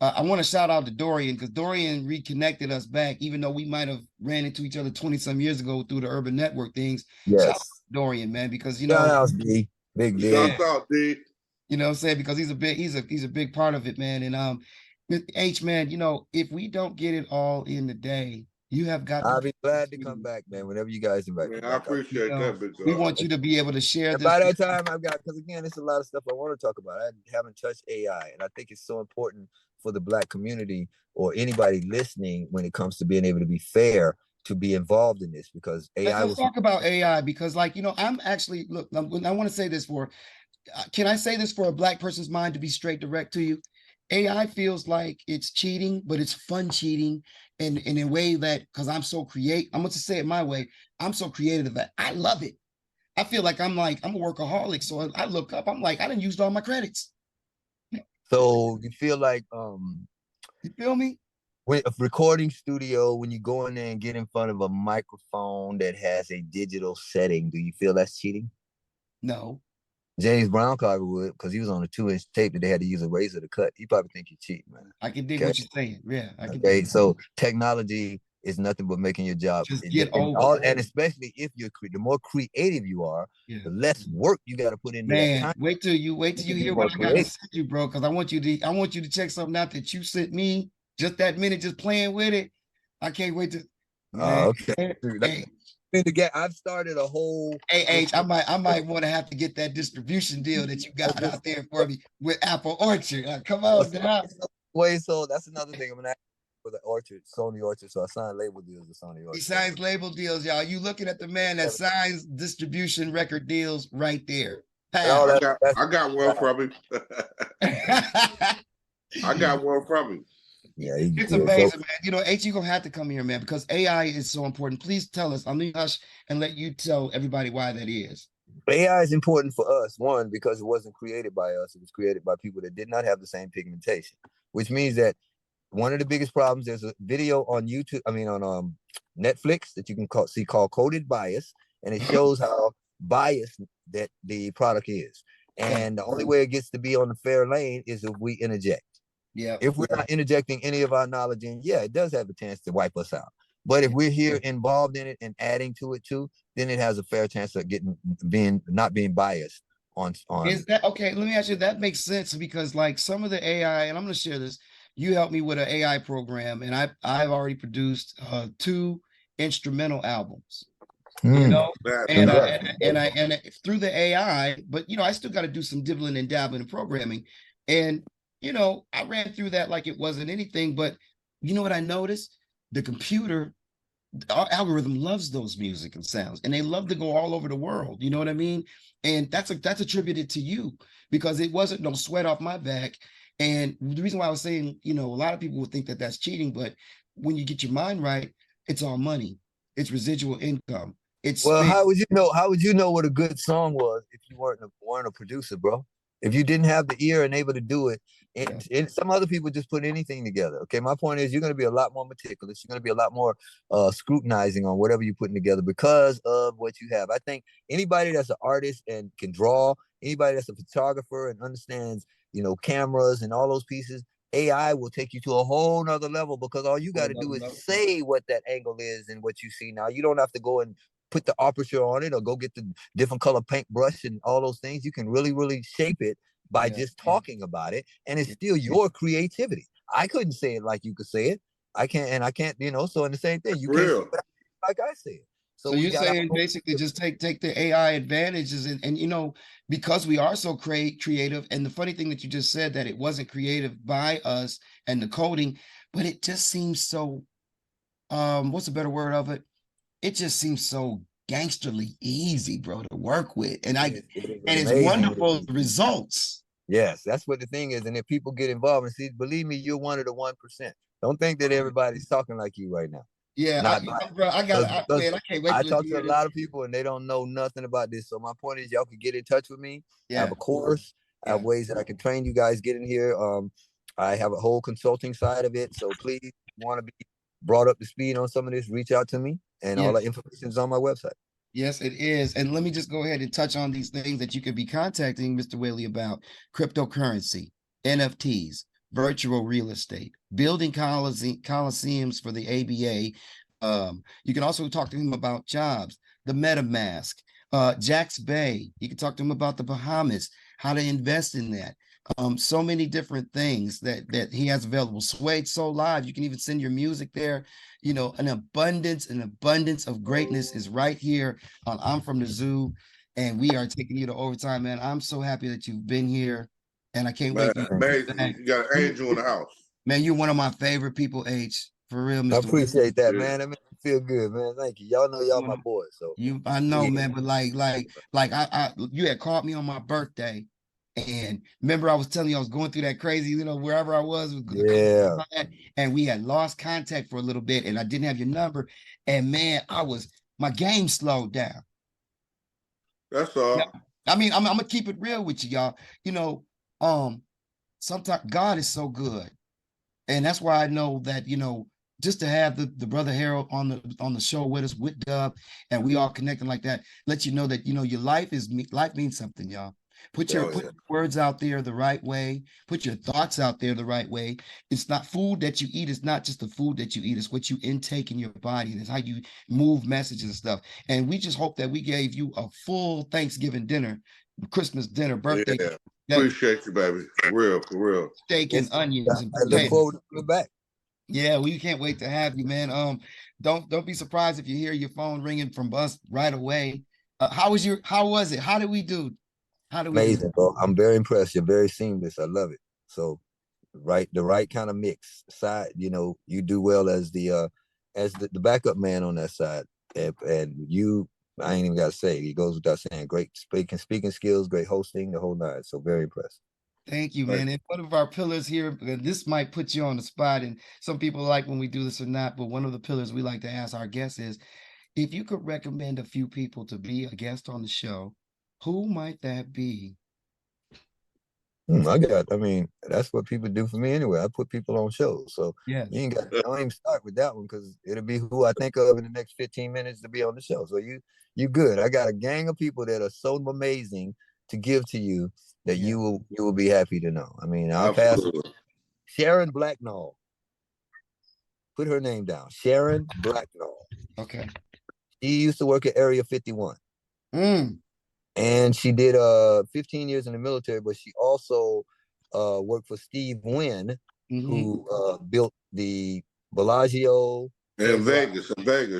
I want to shout out to Dorian, because Dorian reconnected us back, even though we might have ran into each other 20-some years ago through the Urban Network things. Yes. Shout out to Dorian, man, because, you know. Shout out, D. Big D. Shout out, D. You know what I'm saying? Because he's a big part of it, man. And H, man, you know, if we don't get it all in the day, you have got I'll be glad to come back, man, whenever you guys invite me. I appreciate that, big dog. We want you to be able to share and this. by that time, I've got, because again, it's a lot of stuff I want to talk about. I haven't touched AI, and I think it's so important for the Black community or anybody listening when it comes to being able to be fair to be involved in this, because AI. Let's talk about AI, because, like, you know, I'm actually, look, I want to say this can I say this for a Black person's mind, to be straight direct to you? AI feels like it's cheating, but it's fun cheating, and in a way that, because I'm so I'm going to say it my way, I'm so creative that I love it. I feel like I'm a workaholic, so I look up, I'm like, I done used all my credits. So you feel like you feel me? When a recording studio, when you go in there and get in front of a microphone that has a digital setting, do you feel that's cheating? No. James Brown probably would, because he was on a 2-inch tape that they had to use a razor to cut. He probably think you're cheating, man. I can dig what you're saying. Yeah, I can. Okay, so technology is nothing but making your job just get over. And especially if you're the more creative you are, the less work you got to put into that time. Wait till you hear what I got to send you, bro. Because I want you to check something out that you sent me just that minute, just playing with it. I can't wait to. Okay. I've started a whole. Hey, H, I might want to have to get that distribution deal that you got out there for me with Apple Orchard. Come on, now. Wait, so that's another thing. I'm gonna ask for the Orchard, Sony Orchard. So I signed label deals with Sony Orchard. He signs label deals, y'all. You looking at the man that signs distribution record deals right there. I got one from him. I got one from him. Yeah, it's amazing, man. You know, H, you're gonna have to come here, man, because AI is so important. Please tell us. I'm gonna hush and let you tell everybody why that is. AI is important for us, one, because it wasn't created by us. It was created by people that did not have the same pigmentation, which means that one of the biggest problems, there's a video on YouTube, on Netflix that you can see called Coded Bias, and it shows how biased that the product is. And the only way it gets to be on the fair lane is if we interject. Yeah. If we're not interjecting any of our knowledge in, it does have a chance to wipe us out. But if we're here involved in it and adding to it too, then it has a fair chance of not being biased on. Is that okay? Let me ask you. That makes sense, because like some of the AI, and I'm going to share this. You helped me with an AI program, and I've already produced 2 instrumental albums. You know, and through the AI, but you know, I still got to do some dibbling and dabbling and programming. And you know, I ran through that like it wasn't anything, but you know what I noticed? The computer, our algorithm loves those music and sounds, and they love to go all over the world. You know what I mean? And that's attributed to you, because it wasn't no sweat off my back. And the reason why I was saying, you know, a lot of people would think that that's cheating, but when you get your mind right, it's all money. It's residual income. How would you know? How would you know what a good song was if you weren't a producer, bro? If you didn't have the ear and able to do it, and some other people just put anything together. Okay, my point is, you're going to be a lot more meticulous. You're going to be a lot more scrutinizing on whatever you're putting together because of what you have. I think anybody that's an artist and can draw, anybody that's a photographer and understands, you know, cameras and all those pieces, AI will take you to a whole nother level, because all you got to do is say what that angle is and what you see. Now, you don't have to go and put the aperture on it or go get the different color paintbrush and all those things. You can really, really shape it by just talking about it. And it's still your creativity. I couldn't say it like you could say it. I can't, you know, so in the same thing, you can't. like I said. So we you're got our saying own- basically just take the AI advantages and you know, because we are so creative, and the funny thing that you just said that it wasn't creative by us and the coding, but it just seems so what's a better word of it? It just seems so gangsterly easy, bro, to work with. And it is and it's amazing. wonderful results. Yes, that's what the thing is. And if people get involved, and see, believe me, you're one of the 1%. Don't think that everybody's talking like you right now. Yeah, bro, man, I can't wait I to let talk you to a hear lot this. of people and they don't know nothing about this. So my point is, y'all can get in touch with me. I have Yeah, a course. I have yeah. ways that I can train you guys get in here. I have a whole consulting side of it. So please, if you want to be brought up to speed on some of this, reach out to me. And all Yes. that information is on my website. Yes, it is. And let me just go ahead and touch on these things that you could be contacting Mr. Whaley about: cryptocurrency, NFTs, virtual real estate, building coliseums for the ABA. You can also talk to him about jobs, the MetaMask, Jack's Bay. You can talk to him about the Bahamas, how to invest in that. So many different things that he has available. Suede Soul Live. You can even send your music there. You know, an abundance of greatness is right here on I'm From the Zoo, and we are taking you to overtime, man. I'm so happy that you've been here, and I can't Man, wait to amazing. You got an angel in the house. Man, you're one of my favorite people, H. For real, I Mr. appreciate that, Yeah. man. That makes me feel good, man. Thank you. Y'all know y'all my boys. So I know, yeah. man, but you had called me on my birthday, and remember I was telling you I was going through that crazy, you know, wherever I was, Yeah. and we had lost contact for a little bit, and I didn't have your number, and man, my game slowed down. That's all. Yeah. I mean, I'm gonna keep it real with you, y'all. You know, sometimes God is so good. And that's why I know that, you know, just to have the brother Harold on the show with us with Dubb, and we all connecting like that, let you know that, you know, your life means something, y'all. Put your words out there the right way. Put your thoughts out there the right way. It's not food that you eat. It's not just the food that you eat. It's what you intake in your body. It's how you move messages and stuff. And we just hope that we gave you a full Thanksgiving dinner, Christmas dinner, birthday. Yeah. Appreciate you, baby. For real. Steak and onions and I look potatoes. forward to coming back. Yeah, we can't wait to have you, man. Don't be surprised if you hear your phone ringing from us right away. How was it? How did we do? Amazing, bro. I'm very impressed. You're very seamless. I love it. So the right kind of mix side, you know, you do well as the backup man on that side. And you, I ain't even gotta say, it goes without saying, great speaking skills, great hosting, the whole nine. So very impressed. Thank you, man. And one of our pillars here, and this might put you on the spot, and some people like when we do this or not, but one of the pillars we like to ask our guests is, if you could recommend a few people to be a guest on the show, who might that be? I mean, that's what people do for me anyway. I put people on shows. So Yeah. you ain't got, I don't even start with that one because it'll be who I think of in the next 15 minutes to be on the show. So you good. I got a gang of people that are so amazing to give to you that you will be happy to know. I mean, I'll pass Sharon Blacknall. Put her name down. Sharon Blacknall. Okay. She used to work at Area 51. And she did 15 years in the military, but she also worked for Steve Wynn, who built the Bellagio. In Vegas,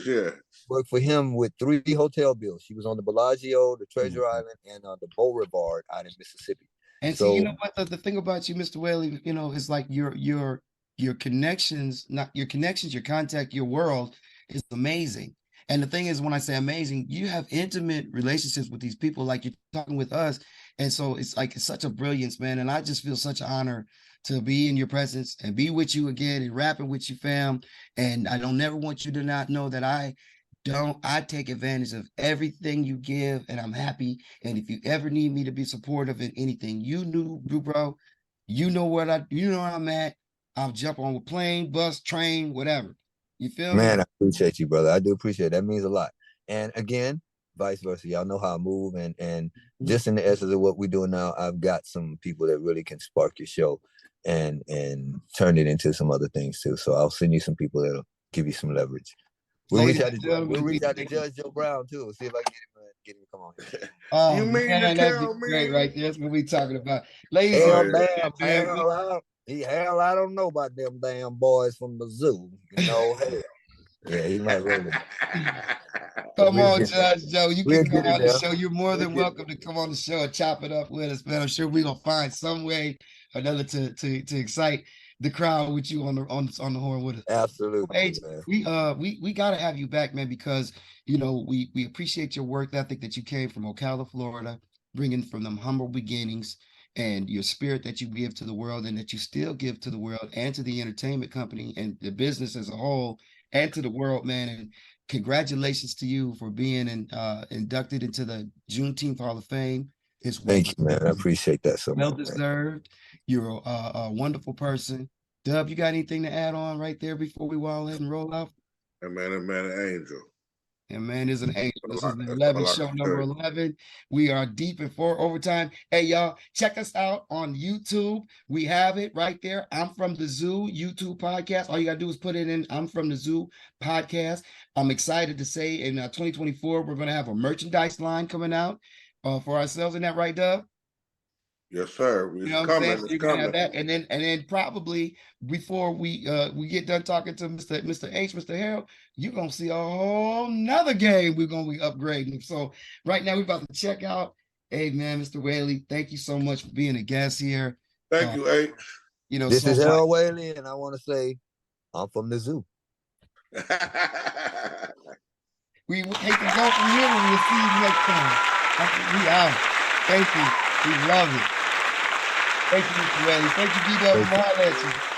yeah. Worked for him with 3 hotel bills. She was on the Bellagio, the Treasure Island, and the Beauregard out in Mississippi. And so, you know what, the thing about you, Mr. Whaley, you know, is like your connections, your contact, your world is amazing. And the thing is, when I say amazing, you have intimate relationships with these people, like you're talking with us. And so it's such a brilliance, man. And I just feel such an honor to be in your presence and be with you again and rapping with you, fam. And I don't never want you to not know that I take advantage of everything you give, and I'm happy. And if you ever need me to be supportive in anything, bro, you know where I'm at. I'll jump on a plane, bus, train, whatever. You feel me? Man, I appreciate you, brother. I do appreciate it. That means a lot. And again, vice versa. Y'all know how I move, and just in the essence of what we're doing now, I've got some people that really can spark your show and turn it into some other things too. So I'll send you some people that'll give you some leverage. We'll reach out to Judge Joe Brown too. We'll see if I can get him to come on here. Oh, you mean man, that'd be great right there. That's what we talking about. Ladies Hell, I don't know about them damn boys from the zoo. You know, hell. Yeah, he might roll with it. Come on, Judge Joe. You We'll can come get it on the there. show. You're more We'll than get it. welcome to come on the show and chop it up with us, man. I'm sure we're gonna find some way or another to excite the crowd with you on the horn with us. Absolutely, Hey, man. we gotta have you back, man, because we appreciate your work ethic that you came from Ocala, Florida, bringing from them humble beginnings and your spirit that you give to the world and that you still give to the world and to the entertainment company and the business as a whole and to the world, man. And congratulations to you for being inducted into the Juneteenth Hall of Fame. It's Thank you, man. I appreciate that so well much, man. deserved. You're a wonderful person. Dubb, you got anything to add on right there before we go ahead and roll out? That man, an angel. And man is an angel. This is the That's 11 all I show can number tell you. 11. We are deep in 4 overtime. Hey, y'all, check us out on YouTube. We have it right there. I'm from the Zoo YouTube podcast. All you got to do is put it in I'm from the Zoo podcast. I'm excited to say in 2024, we're going to have a merchandise line coming out for ourselves. Isn't that right, Dubb? Yes, sir. You know what I'm saying? So you're gonna have that, and then probably before we get done talking to Mr. H, Mr. Harold, you're gonna see a whole nother game we're gonna be upgrading. So right now we're about to check out. Hey man, Mr. Whaley, thank you so much for being a guest here. Thank you, H. This is Harold Whaley, and I want to say I'm from the Zoo. We hate to go from here, and we'll see you next time. We out. Thank you. We love it. Thank you, Mr. Whaley. Thank you, D-Double. I'll let you.